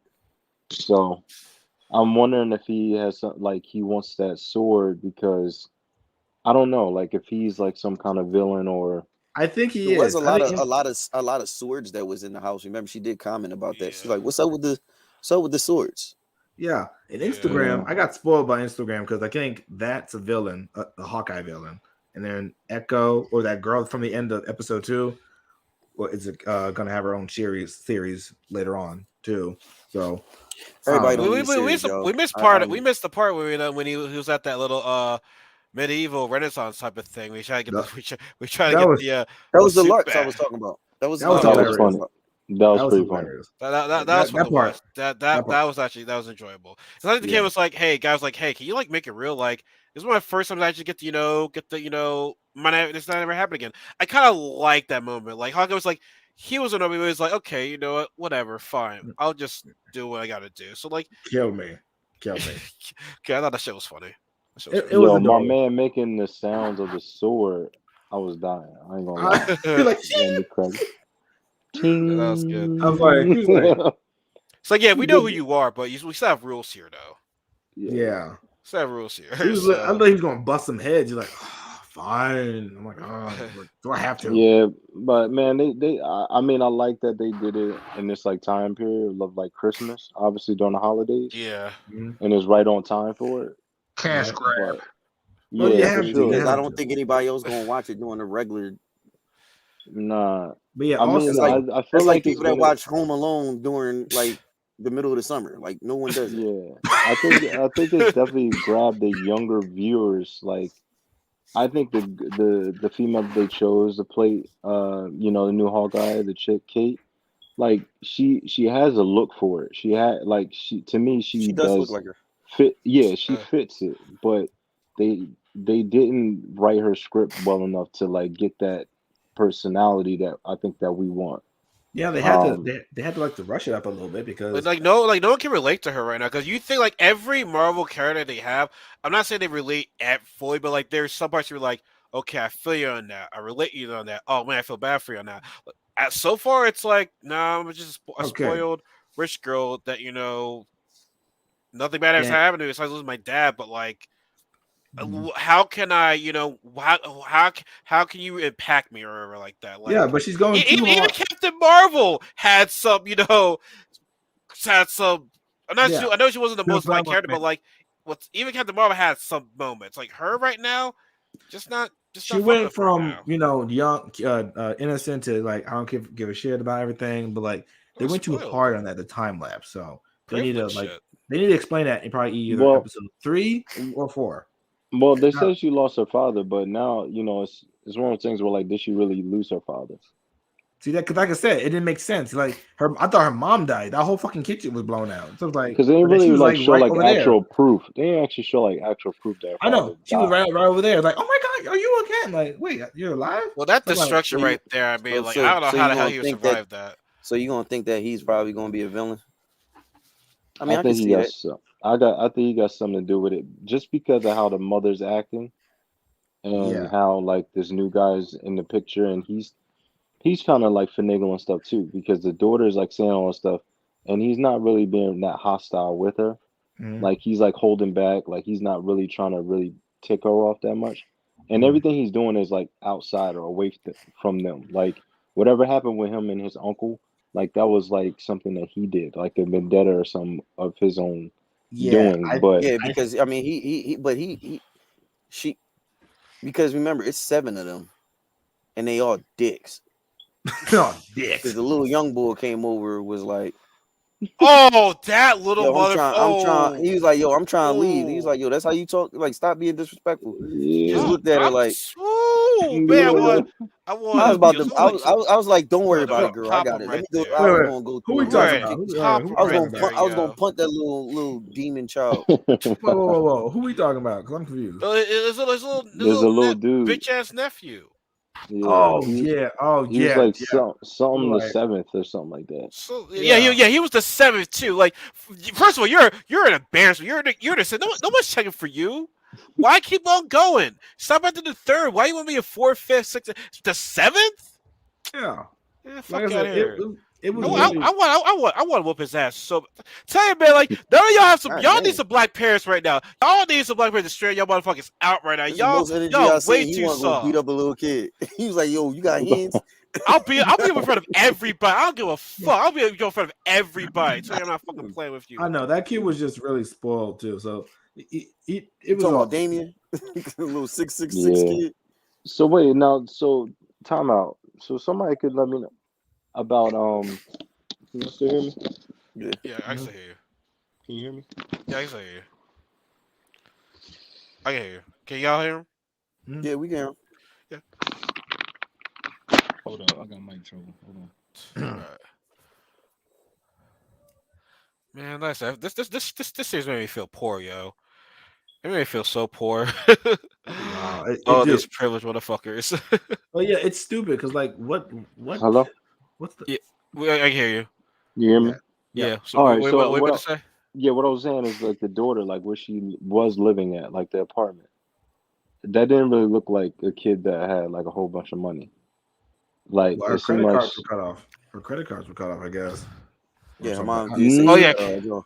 S5: So, I'm wondering if he has some, like he wants that sword because I don't know, like if he's like some kind of villain or.
S2: I think he
S3: There was
S2: is.
S3: a lot of swords that was in the house. Remember, she did comment about that. She's like, "What's up with the swords?"
S2: Yeah, and Instagram. I got spoiled by Instagram because I think that's a villain, a Hawkeye villain, and then Echo or that girl from the end of episode 2. Well, is gonna have her own series later on too. So
S3: Everybody
S2: um,
S3: don't
S1: We
S3: need series, yo.
S1: missed
S3: I-
S1: part.
S3: I'm-
S1: We missed the part when he was at that little medieval Renaissance type of thing. We try to get
S2: That-
S1: we try to
S2: that
S1: get
S2: was-
S1: the
S3: That was the
S1: suit
S3: Larks I
S1: back.
S3: was talking about. That was
S2: That was
S3: the Larks I
S2: hilarious.
S3: talking about.
S5: That was pretty funny.
S2: hilarious.
S1: That was fun
S2: That
S1: to
S2: part.
S1: watch. That
S2: part.
S1: that was enjoyable. It's like the kid was like, "Hey guys, like, hey, can you like make it real? Like, this is my first time to actually get the this not ever happen again." I kind of like that moment. Like Hawkeye was like, he was annoyed. He was like, "Okay, you know what? Whatever, fine. I'll just do what I got to do." So like,
S2: Kill me.
S1: okay, I thought that shit was funny.
S2: It was
S5: Yo, my
S2: adorable.
S5: man making the sounds of the sword, I was dying. I ain't gonna lie.
S2: He like,
S5: Made me crazy.
S1: That was good.
S2: I was like, he was like,
S1: It's like, yeah, we know who you are, but we still have rules here, though.
S2: yeah.
S1: Still have rules here.
S2: He was. I thought he was gonna bust some heads. He's like, oh, fine. I'm like, oh, do I have to?
S5: Yeah, but man, I mean, I like that they did it in this like time period of like Christmas, obviously during the holidays.
S1: Yeah,
S5: and it's right on time for it.
S4: Cash grab.
S5: But,
S2: Well, you
S5: yeah,
S2: have
S5: for
S2: to,
S5: sure.
S2: you
S3: Because I
S2: have
S3: don't
S2: to.
S3: think anybody else gonna watch it during the regular.
S5: Nah,
S2: But yeah,
S5: I mean,
S3: It's like
S5: I feel
S3: that's like
S5: like it's
S3: people that
S5: gonna.
S3: watch Home Alone during like the middle of the summer. Like no one does it.
S5: Yeah, I think it's definitely grabbed the younger viewers. Like, I think the female that they chose to play, the new Hawkeye, the chick Kate, like she has a look for it. To me she
S3: She does look
S5: does
S3: like her.
S5: fit. Yeah, she fits it, but they didn't write her script well enough to like get that personality that I think that we want.
S2: yeah, they had to. They had to like to rush it up a little bit because
S1: no one can relate to her right now because you think like every Marvel character they have. I'm not saying they relate at fully, but like there's some parts you're like, okay, I feel you on that. I relate you on that. Oh man, I feel bad for you on that. So far, it's like, nah, I'm just a spoiled rich girl that nothing bad has happened to me besides losing my dad. But like, how can I, how can you impact me or whatever like that? Like,
S2: yeah, but she's going too
S1: even
S2: hard.
S1: Captain Marvel had some, had some. I know she wasn't the most liked character, but like, even Captain Marvel had some moments. Like her right now, just not.
S2: She went from young, innocent to like I don't give a shit about everything, but like they went too hard on that the time lapse. So they need to explain that in probably either episode 3 or 4.
S5: Well, they said she lost her father, but now it's one of those things where like, did she really lose her father?
S2: See that? Because like I said, it didn't make sense. Like I thought her mom died. That whole fucking kitchen was blown out. So it was like
S5: because they didn't really like show
S2: right
S5: like actual proof. They didn't actually show like actual proof that her
S2: I know
S5: father
S2: she was
S5: died.
S2: right over there. Like, oh my god, are you again? Like, wait, you're alive?
S1: Well, that destruction right there. I mean, like, I don't know how the hell he would survive that.
S3: So you gonna think that he's probably gonna be a villain? I mean, I
S5: think
S3: can
S5: he
S3: see
S5: got
S3: that.
S5: I think he got something to do with it, just because of how the mother's acting, and how like this new guy's in the picture, and he's kind of like finagling stuff too, because the daughter's like saying all this stuff, and he's not really being that hostile with her. Like he's like holding back, like he's not really trying to really tick her off that much, and everything he's doing is like outside or away from them. Like whatever happened with him and his uncle, like that was like something that he did, like a vendetta or some of his own doing.
S3: Because I mean because remember it's 7 of them, and they all dicks.
S2: Oh, dicks.
S3: Because the little young boy came over, was like,
S1: oh, that little
S3: I'm trying. He was like, yo, I'm trying to leave. He was like, yo, that's how you talk. Like, stop being disrespectful. He just looked at her like,
S1: man, I
S3: was like, don't worry about it, girl. I got it. Let me go. I was gonna go.
S2: Who we talking about?
S3: I was gonna punt that little demon child.
S2: Whoa! Who we talking about? Because I'm confused.
S1: There's a
S5: little dude,
S1: bitch ass nephew.
S2: Yeah,
S5: he was like something the 7th or something like that.
S1: So he was the 7th too. Like, first of all, you're an embarrassment. You're the no one's checking for you. Why keep on going? Stop after the 3rd. Why you want to be a 4th, 5th, 6th, the 7th?
S2: Yeah,
S1: fuck out of here.
S2: It was.
S1: I want to whoop his ass. So tell you, man, like none of y'all have some. Y'all need some black parents right now. Y'all need some black parents to straight y'all motherfuckers out right now. Y'all way too soft.
S3: Beat up a little kid. He was like, "Yo, you got hands."
S1: I'll be in front of everybody. I don't give a fuck. I'll be in front of everybody. So I'm not fucking playing with you.
S2: I know that kid was just really spoiled too. So it was
S3: all Damien, a little 6'6" kid.
S5: So wait, now time out. So somebody could let me know about Can you still hear me?
S1: Yeah, I can still hear you.
S5: Can you hear me?
S1: Yeah, I can still hear you. I can hear you. Can y'all hear him?
S3: Yeah, we can hear him.
S1: Yeah.
S5: Hold on, I got mic trouble. Hold on.
S1: All right. Man, like I said, this series made me feel poor, yo. It made me feel so poor.
S2: Wow,
S1: All
S2: dude.
S1: these privileged motherfuckers.
S2: Oh yeah, it's stupid because like
S5: Hello,
S2: what's the
S1: Yeah, I hear you.
S5: you hear me?
S2: yeah yeah
S1: Yeah. So
S5: All right.
S1: what
S5: So
S1: you about to
S5: what?
S1: say?
S5: Yeah, what I was saying is like the daughter, like where she was living at, like the apartment. That didn't really look like a kid that had like a whole bunch of money. Like
S2: well,
S5: it seemed like,
S2: her credit cards were cut off, I guess, or
S3: Yeah, her
S2: something.
S3: mom did say
S1: Oh
S3: she
S5: mm,
S1: yeah.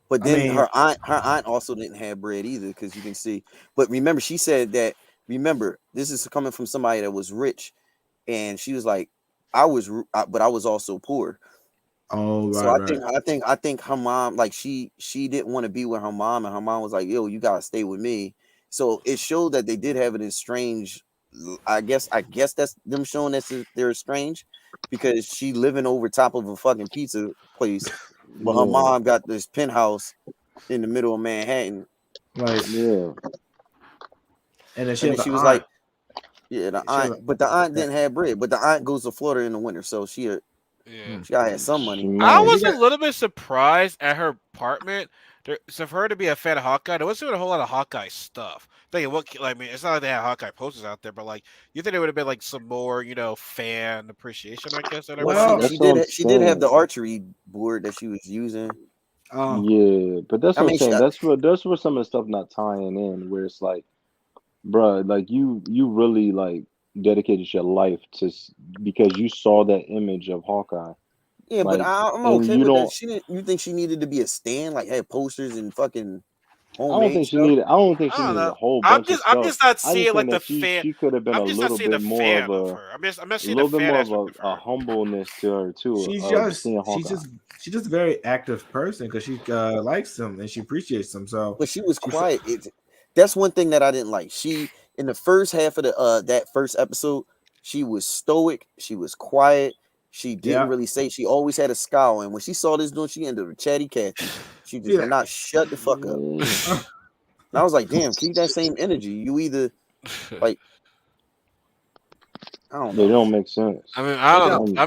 S3: but
S2: I
S3: then
S2: mean,
S3: her aunt also didn't have bread either, because you can see. But remember, she said that, remember, this is coming from somebody that was rich, and she was like, but I was also poor.
S2: oh
S3: So
S2: right, right.
S3: I think her mom, like, she didn't want to be with her mom, and her mom was like, yo, you gotta stay with me. So it showed that they did have an estranged. I guess that's them showing that they're estranged, because she living over top of a fucking pizza place, but her
S5: yeah,
S3: mom got this penthouse in the middle of Manhattan.
S2: Like,
S5: yeah.
S2: and then she
S3: And
S2: had
S3: then
S2: the
S3: she was
S2: aunt.
S3: like, yeah, the
S2: She had
S3: aunt, but the aunt
S2: yeah.
S3: didn't have bread. But the aunt goes to Florida in the winter, so she
S1: Yeah.
S2: Hmm.
S3: she gotta have some
S5: She
S3: money.
S1: I
S2: And
S5: might.
S2: she
S1: was a
S2: got
S1: little bit surprised at her apartment. So for her to be a fan of Hawkeye, there wasn't even a whole lot of Hawkeye stuff. Thinking I mean, it's not like they had Hawkeye posters out there, but like you think there would have been like some more, fan appreciation, I guess, at her
S3: Well,
S2: well,
S1: apartment.
S5: That's what I'm
S3: she did have the
S5: saying.
S3: archery board that she was using.
S2: oh
S5: Yeah, but that's
S3: I
S5: what I'm
S3: mean,
S5: saying. That's where some of the stuff not tying in, where it's like, bruh, like you really like dedicated your life because you saw that image of Hawkeye,
S3: yeah, but
S5: like,
S3: I'm
S5: and
S3: okay
S5: you
S3: with that.
S5: don't.
S3: She didn't. You think she needed to be a stand, like have posters and fucking
S5: I don't
S3: homemade
S5: think she
S3: stuff?
S5: needed. I don't think she
S1: I don't
S5: needed
S1: know.
S5: a whole bunch of
S1: I'm
S5: stuff.
S1: just not
S5: I just
S1: seeing
S5: think
S1: like the
S5: that she
S1: fan.
S5: she could have been
S1: I'm
S5: a
S1: just not
S5: little
S1: seeing
S5: bit
S1: the
S5: more of
S1: fan of
S5: a
S1: her. I'm not
S5: a
S1: seeing the
S5: little bit
S1: fan
S5: more of
S1: aspect of
S5: a
S1: her.
S5: humbleness to her too
S2: she's
S5: of
S2: just
S5: seeing
S2: she's
S5: Hawkeye.
S2: just she's just a very active person because she likes them and she appreciates them. So
S3: But she was
S2: she's
S3: quiet. That's one thing that I didn't like. She, in the first half of the that first episode, she was stoic. She was quiet. She didn't
S2: yeah
S3: really say. She always had a scowl, and when she saw this doing, she ended up chatty Cathy. She just
S2: yeah.
S3: would not shut the fuck up.
S5: Mm,
S3: And I was like, damn, keep that same energy. You either like, I don't
S5: They
S3: know.
S5: don't make sense.
S1: I mean, I
S2: It
S1: don't know.
S2: does.
S5: Um,
S1: I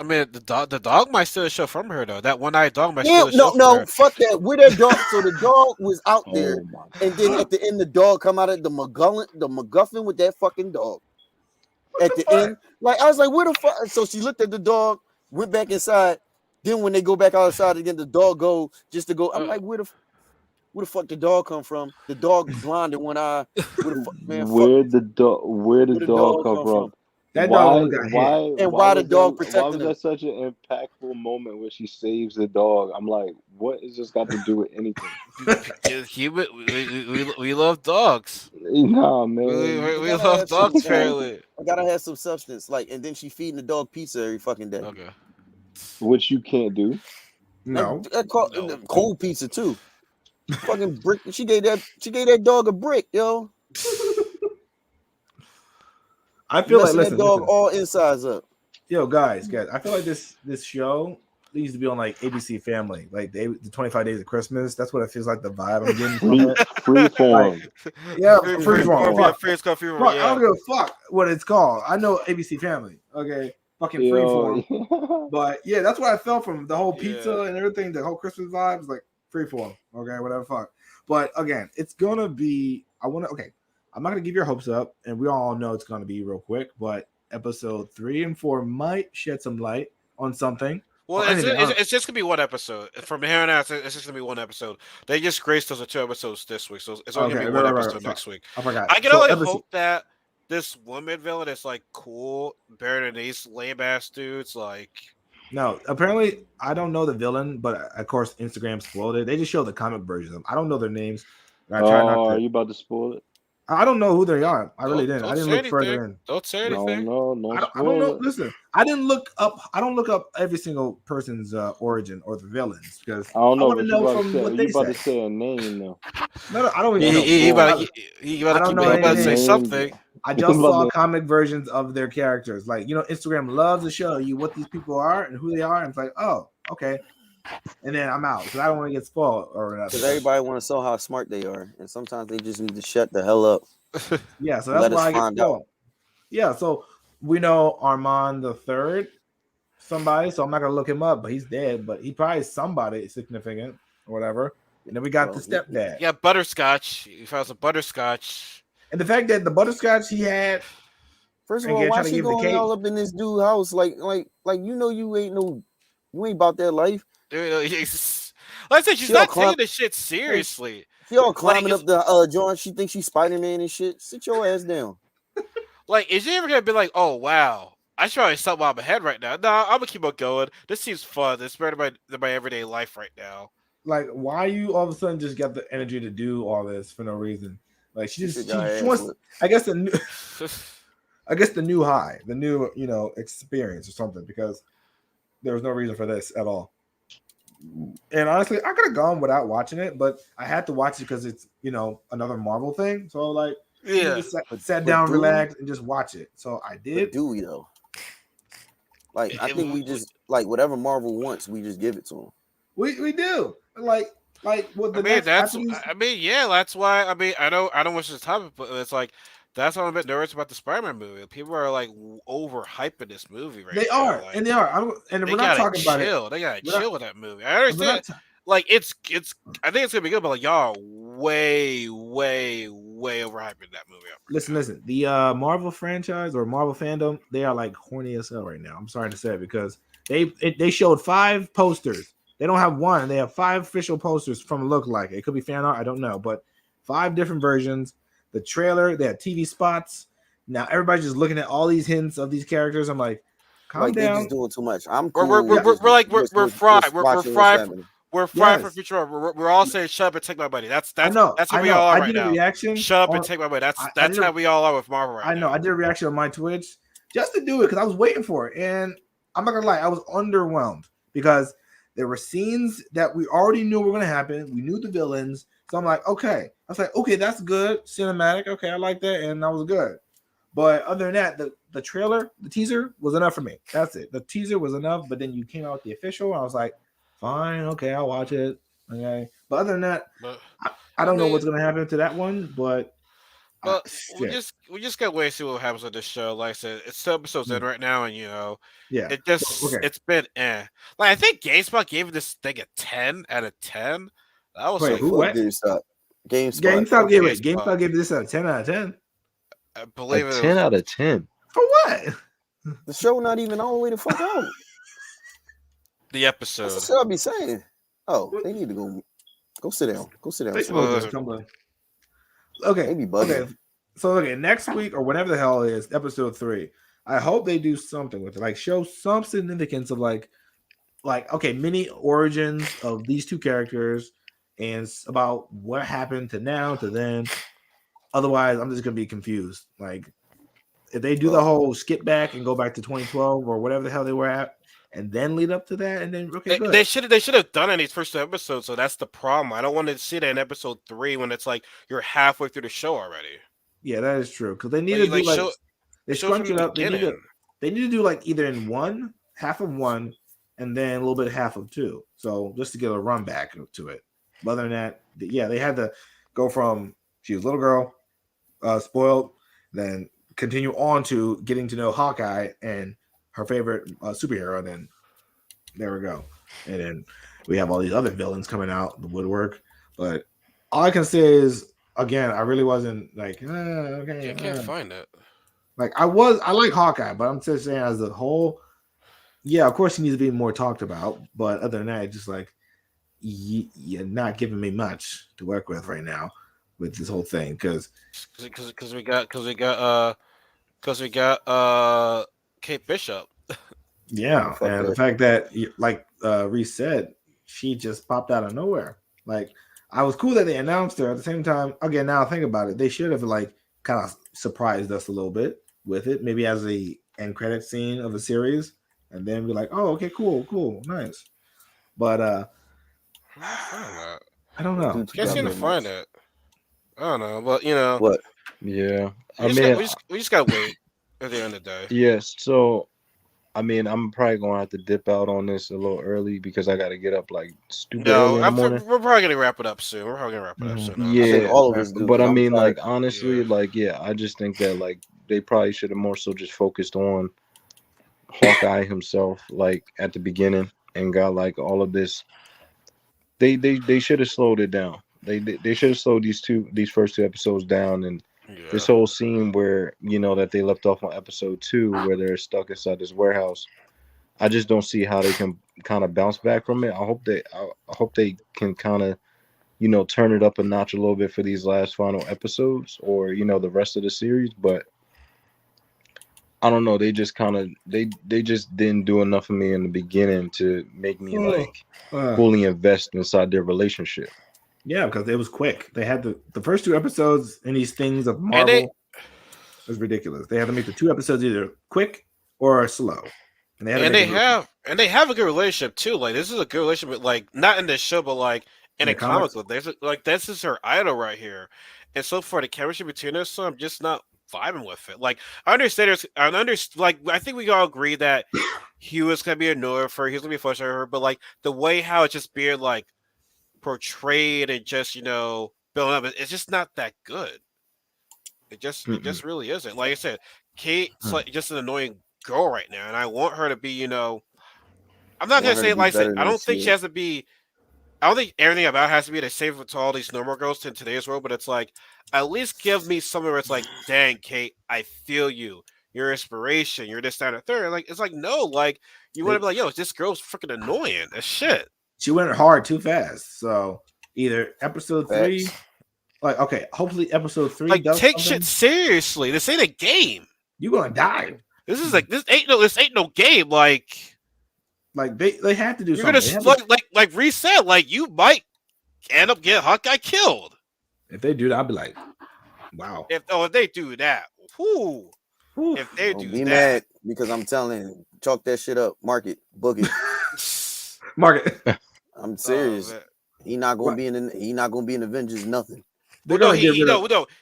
S1: mean, the dog might steal a show from her though. That one-eyed dog might
S3: Yeah,
S1: steal a show
S3: no,
S1: from
S3: no,
S1: her.
S3: fuck that. Where that dog? So the dog was out there,
S5: oh my
S3: and then at the end, the dog come out of the MacGuffin with that fucking dog.
S2: What
S3: At
S2: the
S3: the
S2: fuck?
S3: end, like I was like, where the fuck? So she looked at the dog, went back inside. Then when they go back outside again, the dog go just to go. I'm
S1: Uh,
S3: like, where the fuck the dog come from? The dog blind in one eye. Where the fuck, man? Fuck,
S5: where the
S3: where the
S5: dog
S3: dog
S5: come
S3: come from?
S5: from?
S2: That dog
S5: Why
S2: almost got hit.
S5: why
S3: And
S5: why
S3: why the
S5: was that
S3: dog
S5: why
S3: protecting
S5: was
S3: him?
S5: that such an impactful moment where she saves the dog? I'm like, what has this got to do with anything?
S1: we love dogs.
S5: Nah,
S1: We,
S5: man.
S1: we,
S3: I
S1: we
S3: gotta
S1: love
S3: have some.
S1: dogs apparently.
S3: I gotta have some substance. Like, and then she feeding the dog pizza every fucking day.
S1: Okay.
S5: Which you can't do.
S2: No,
S1: No.
S3: Cold pizza too. Fucking brick. She gave that dog a brick, yo.
S2: I feel like
S3: Messing that dog
S2: listen,
S3: all insides up.
S2: yo, guys, I feel like this show needs to be on like ABC Family, like the 25 Days of Christmas. That's what it feels like. The vibe I'm getting from it.
S5: Free
S2: Like,
S5: form.
S2: yeah,
S1: Free,
S2: free
S1: free,
S2: form.
S1: yeah,
S2: Fuck,
S1: free is free room,
S2: fuck. I
S1: yeah.
S2: don't give a fuck what it's called. I know ABC Family. Okay, fucking free
S5: Yo,
S2: form. But yeah, that's what I felt from the whole pizza
S1: Yeah.
S2: and everything. The whole Christmas vibes, like free form. Okay, whatever. Fuck. But again, it's gonna be. Okay, I'm not gonna give your hopes up, and we all know it's gonna be real quick. But episode 3 and 4 might shed some light on something.
S1: Well,
S2: Or anything.
S1: it's just gonna be one episode. From here on out, it's just gonna be one episode. They just graced us with 2 episodes this week, so it's only
S2: Okay,
S1: gonna be one
S2: right.
S1: episode next week.
S2: I forgot.
S1: I can
S2: So
S1: only
S2: episode.
S1: hope that this woman villain is like cool, better than these lame ass dudes. Like,
S2: No, apparently I don't know the villain, but of course Instagram spoiled it. They just showed the comic version of them. I don't know their names. And I try not
S5: are
S2: to.
S5: you about to spoil it?
S2: I don't know who they are. I really didn't. I
S1: don't
S2: didn't
S1: say
S2: look
S1: anything.
S2: further in.
S1: Don't say
S5: No,
S1: anything.
S5: no, don't
S2: I don't know.
S5: spoil it.
S2: Listen, I didn't look up. I don't look up every single person's origin or the villains because
S5: I don't
S2: I
S5: know
S2: want to
S5: what you
S2: know
S5: about to
S2: from
S5: say.
S2: what
S5: You
S2: they
S5: about
S2: say.
S5: to say a name though.
S2: No, I don't even know.
S1: He
S5: Boy,
S1: about
S2: I don't
S1: to
S2: know
S5: about to
S1: say
S2: anything.
S1: something.
S2: I
S5: you
S2: just
S5: about
S2: saw
S5: to
S2: comic versions of their characters. Like, Instagram loves to show you what these people are and who they are. And it's like, oh, okay. And then I'm out because I don't want to get spoiled or
S3: Because
S2: nothing.
S3: everybody want to show how smart they are, and sometimes they just need to shut the hell up
S2: Yeah, so
S3: and
S2: that's
S3: let us
S2: why I get
S3: find out.
S2: spoiled. Yeah, so we know Armand the third somebody, so I'm not gonna look him up. But he's dead. But he probably is somebody significant or whatever. And then we got the stepdad.
S1: Yeah, butterscotch. He found some butterscotch.
S2: And the fact that the butterscotch he had.
S3: First of
S2: And
S3: all,
S2: again,
S3: why
S2: trying to
S3: she
S2: give the
S3: going
S2: cake.
S3: all up in this dude's house? Like you ain't about that life.
S1: Like I said, she's
S3: She all
S1: not
S3: climb-
S1: taking this shit seriously.
S3: She all climbing
S1: Like,
S3: up the joint. She thinks she's Spider-Man and shit. Sit your ass down.
S1: Like, is she ever gonna be like, oh wow, I should probably stop while I'm ahead right now? No, I'm gonna keep on going. This seems fun. It's better than my everyday life right now.
S2: Like, why you all of a sudden just got the energy to do all this for no reason? Like, she
S3: got
S2: wants.
S3: ass
S2: I guess the new high, the new experience or something, because there was no reason for this at all. And honestly, I could have gone without watching it, but I had to watch it because it's another Marvel thing. So like,
S1: Yeah,
S2: just sat down, relaxed, and just watch it. So I did.
S3: Do we though? Like, I think we just like whatever Marvel wants, we just give it to them.
S2: We do like what the
S1: that's why. I don't wish this topic, but it's like that's why I'm a bit nervous about the Spider-Man movie. People are like overhyping this movie right now.
S2: They are. And we're not talking about it.
S1: They gotta chill with that movie. I understand. Like it's I think it's gonna be good, but like y'all are way overhyping that movie up.
S2: Listen. The Marvel franchise or Marvel fandom, they are like horny as hell right now. I'm sorry to say it, because they showed 5 posters. They don't have one. They have 5 official posters from look like it could be fan art. I don't know, but 5 different versions. The trailer, they had TV spots. Now everybody's just looking at all these hints of these characters. I'm like, calm down.
S3: They're just doing too much. I'm cool.
S1: We're fried. We're fried for future. We're all saying shut up and take my money. That's how we all are right now. Shut up and take my money. That's how we all are with Marvel right now.
S2: I know. I did a reaction on my Twitch just to do it because I was waiting for it, and I'm not gonna lie, I was underwhelmed because there were scenes that we already knew were gonna happen. We knew the villains, so I'm like, okay. I was like, okay, that's good, cinematic. Okay, I like that, and that was good. But other than that, the trailer, the teaser was enough for me. That's it. The teaser was enough, but then you came out with the official, and I was like, fine, okay, I'll watch it. Okay, but other than that, I don't know what's gonna happen to that one, but
S1: we just gotta wait and see what happens with this show. Like I said, it's 2 episodes in right now, and it's been Like I think GameSpot gave this thing a 10 out of 10. That was
S3: GameSpot
S2: gave this a 10 out of 10.
S1: I believe
S5: a 10 out of 10.
S2: For what?
S3: The show not even all the way to fuck out.
S1: The episode.
S3: That's what I'll be saying. Oh, they need to go sit down. Go sit down.
S2: Okay. So next week or whatever the hell it is, episode 3. I hope they do something with it, like show some significance of like okay, mini origins of these 2 characters and about what happened to now to then. Otherwise, I'm just gonna be confused. Like if they do the whole skip back and go back to 2012 or whatever the hell they were at, and then lead up to that, and then good.
S1: They should have done it in these first 2 episodes. So that's the problem. I don't want to see that in episode 3 when it's like you're halfway through the show already.
S2: Yeah, that is true. Because they need to do they scrunch it up. They need to do like either in one, half of one, and then a little bit half of 2. So just to get a run back to it. But other than that, they had to go from she was a little girl, spoiled, then continue on to getting to know Hawkeye and her favorite superhero. And then there we go. And then we have all these other villains coming out the woodwork. But all I can say is, again, I really wasn't like, okay.
S1: I can't find it.
S2: Like I like Hawkeye, but I'm just saying as a whole, yeah, of course he needs to be more talked about. But other than that, it's just like you're not giving me much to work with right now with this whole thing because
S1: we got Kate Bishop.
S2: Yeah, and the fact that like Reese said, she just popped out of nowhere. Like I was cool that they announced her. At the same time, again, now I think about it, they should have like kind of surprised us a little bit with it, maybe as a end credit scene of a series, and then be like, oh, okay, cool, nice. But I don't know.
S1: Can't seem to find it. I don't know, but
S3: what?
S5: Yeah,
S1: we just gotta wait at the end of the day.
S5: Yes, so I mean, I'm probably gonna have to dip out on this a little early because I got to get up like stupid early in the morning.
S1: We're probably gonna wrap it up soon.
S5: Yeah,
S3: all of us do.
S5: But I mean, like honestly, I just think that like they probably should have more so just focused on Hawkeye himself, like at the beginning, and got like all of this. They should have slowed it down. They should have slowed these first two episodes down, and
S1: Yeah.
S5: this whole scene where that they left off on episode 2, where they're stuck inside this warehouse. I just don't see how they can kind of bounce back from it. I hope they can kind of turn it up a notch a little bit for these last final episodes, or the rest of the series. But I don't know. They just kind of they just didn't do enough for me in the beginning to make me like fully invest inside their relationship.
S2: Yeah, because it was quick. They had the first 2 episodes in these things of Marvel. It was ridiculous. They had to make the 2 episodes either quick or slow.
S1: And they have a good relationship too. Like this is a good relationship, like not in this show, but like in a comic book. There's like this is her idol right here, and so far the chemistry between us, so I'm just not vibing with it. Like I understand, like I think we all agree that he was gonna be annoyed for her, he was gonna be frustrated with her, but like the way how it's just being like portrayed and just building up, it's just not that good. It just really isn't. Like I said, Kate's like just an annoying girl right now, and I want her to be, I'm not gonna say it like I said. I don't think she has to be. I don't think everything about her has to be the same to all these normal girls in today's world. But it's like at least give me something where it's like, dang, Kate, I feel you. Your inspiration. You're this, that, and third. Like it's like no, like you want to be like, yo, this girl's freaking annoying as shit.
S2: She went hard too fast. So either episode 3, like okay, hopefully episode 3.
S1: Like take shit seriously. This ain't a game.
S2: You're gonna die.
S1: This is like this ain't no game. Like
S2: they have to do
S1: you're
S2: something.
S1: Gonna like reset. Like you might end up getting Hawkeye killed.
S2: If they do that, I'll be like, wow.
S1: If they do that, whoo. If they do
S3: be
S1: that,
S3: mad because I'm telling you, chalk that shit up, mark it, book it,
S2: mark it.
S3: I'm serious. He's not gonna be in Avengers. Nothing.
S1: Well, no,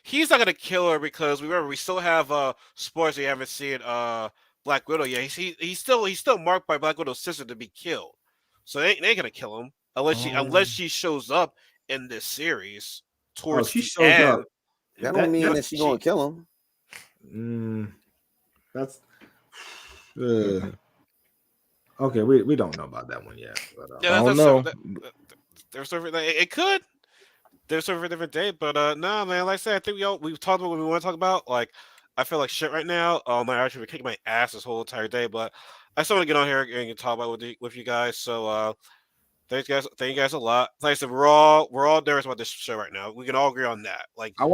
S1: he's not gonna kill her because remember we still have spoilers. We haven't seen Black Widow yet. He's still marked by Black Widow's sister to be killed. So they ain't gonna kill him unless she shows up in this series towards
S2: she
S1: the
S2: shows
S1: end.
S2: up.
S3: That don't mean that she's gonna kill him.
S2: That's okay. We don't know about that one yet. But,
S5: I don't know.
S1: There's it could. There's a different day, but no, man. Like I said, I think we've talked about what we want to talk about. Like, I feel like shit right now. I actually been kicking my ass this whole entire day, but I still want to get on here and talk about with you guys. So, thank you guys a lot. Like I said, we're all nervous about this show right now. We can all agree on that. Like,
S2: I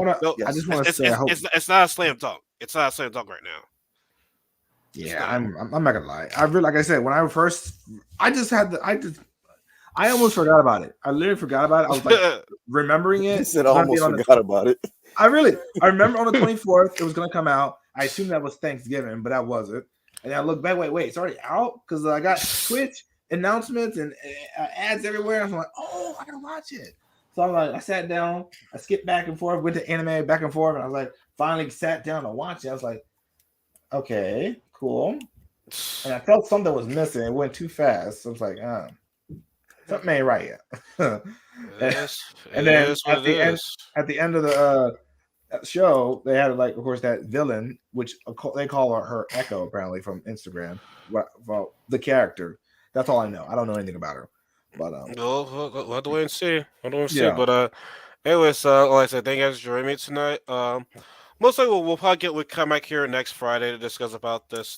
S2: just want to say,
S1: it's not a slam dunk. It's not a slam dunk right now.
S2: Yeah, I'm not gonna lie. I really, like I said, when I first, I almost forgot about it. I literally forgot about it. I was like remembering it.
S3: He said I almost forgot about it.
S2: I remember on the 24th it was gonna come out. I assumed that was Thanksgiving, but that wasn't. And I looked back, wait, it's already out? Because I got Twitch announcements and ads everywhere. I'm like, oh, I gotta watch it. So I'm like, I sat down, I skipped back and forth, went to anime back and forth, and I was like, finally sat down to watch it. I was like, okay, cool. And I felt something was missing. It went too fast. So I was like, something ain't right yet. And then at the end of the show, they had like, of course, that villain, which they call her Echo, apparently from Instagram. Well, the character. That's all I know. I don't know anything about her. But
S1: we'll have to wait and see. But anyways, like I said, thank you guys for joining me tonight. Most likely we'll probably come back here next Friday to discuss about this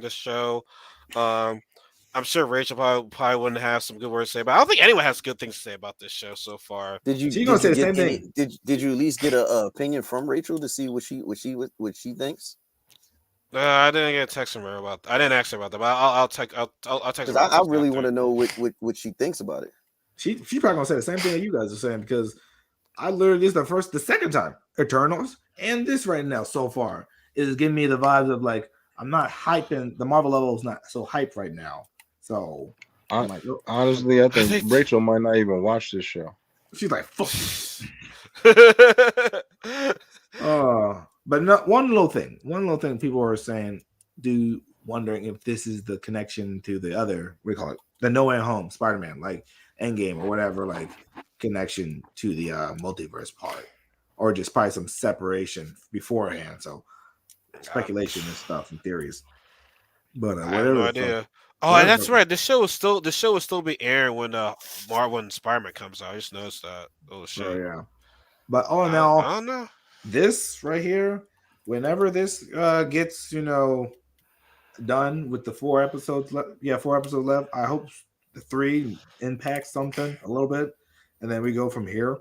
S1: show. I'm sure Rachel probably wouldn't have some good words to say, but I don't think anyone has good things to say about this show so far.
S2: She's gonna say the same thing.
S3: Did you at least get an opinion from Rachel to see what she thinks?
S1: I didn't get a text from her about. I didn't ask her about that, but I'll text. I'll text her.
S3: I really want to know what she thinks about it.
S2: She's probably gonna say the same thing that you guys are saying, because I literally, this is the second time Eternals and this right now so far is giving me the vibes of like, I'm not hyping, the Marvel level is not so hyped right now. So
S5: honestly, I think Rachel might not even watch this show.
S2: She's like, fuck. But not one little thing people are saying, wondering if this is the connection to the other, we call it the No Way Home Spider-Man, like Endgame or whatever, like connection to the multiverse part, or just probably some separation beforehand. So speculation and stuff and theories. But
S1: I have no
S2: whatever. So,
S1: idea. Oh, and
S2: whatever.
S1: that's right. The show will still be airing when when Spider-Man comes out. I just noticed that. Oh
S2: So
S1: shit.
S2: yeah. But all in
S1: I
S2: all,
S1: don't know.
S2: this right here, whenever this gets done with the 4 episodes left, 4 episodes left. I hope the 3 impacts something a little bit, and then we go from here,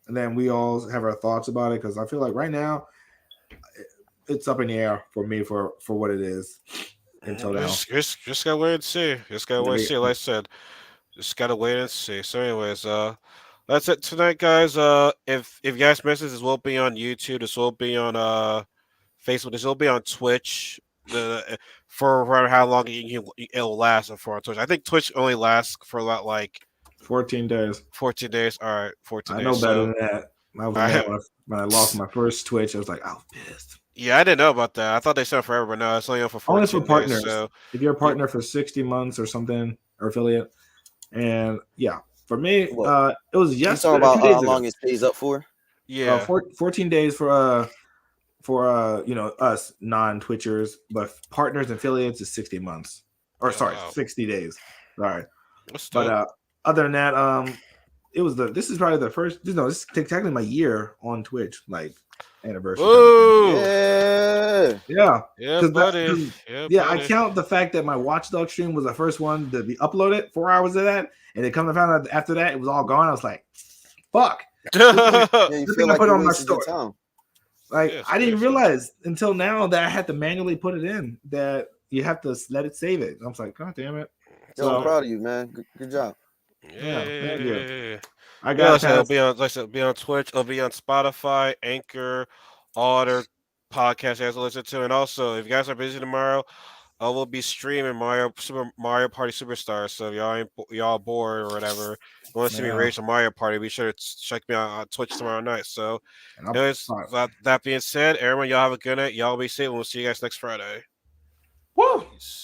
S2: and then we all have our thoughts about it because I feel like right now it's up in the air for me for what it is until now.
S1: Just gotta wait and see. Just gotta wait and see. Like I said, just gotta wait and see. So, anyways, that's it tonight, guys. If you guys missed this will be on YouTube. This will be on Facebook. This will be on Twitch. For how long it'll last for on Twitch. I think Twitch only lasts for about like
S2: 14 days.
S1: 14 days. All right, 14
S2: I
S1: days.
S2: know better
S1: So,
S2: than that. I was mad when I lost my first Twitch. I was like, I was pissed.
S1: yeah, I didn't know about that. I thought they said forever, but no, it's only on for 14
S2: Only for partners.
S1: days. So,
S2: if you're a partner for 60 months or something, or affiliate, and yeah, for me, it was
S3: You
S2: yesterday.
S3: talking about
S2: 2 days
S3: how
S2: ago.
S3: long it stays up for?
S1: yeah,
S2: 14 days for us non-Twitchers, but partners and affiliates is 60 months. Or sorry,
S1: wow.
S2: 60 days. Sorry.
S1: That's
S2: But
S1: dope.
S2: other than that, this is probably the first, this is technically my year on Twitch, like anniversary.
S1: Whoa!
S2: Yeah.
S1: Yeah, buddy.
S2: I count the fact that my Watchdog stream was the first one to be uploaded, 4 hours of that, and then come to find out after that it was all gone. I was like, fuck.
S3: Yeah, you
S2: This
S3: feel
S2: thing I
S3: like
S2: put
S3: you
S2: on my
S3: wasted your
S2: story.
S3: time.
S2: Like
S1: Yes,
S2: I didn't
S1: yes,
S2: realize until now that I had to manually put it in, that you have to let it save it. I was like, God damn it.
S3: Yo, I'm proud of you, man. Good job.
S2: Yeah, thank you.
S1: Yeah.
S2: I
S1: Yeah,
S2: got
S1: like I said, it'll
S2: past.
S1: be on, like I said, it'll be on Twitch. It'll be on Spotify, Anchor, all other podcasts you guys will listen to. And also, if you guys are busy tomorrow, I will be streaming Mario Party Superstars. So if y'all bored or whatever, you want to see me rage a Mario Party, be sure to check me out on Twitch tomorrow night. So, anyways, that being said, everyone, y'all have a good night. Y'all be safe, and we'll see you guys next Friday.
S2: Woo!
S1: Peace.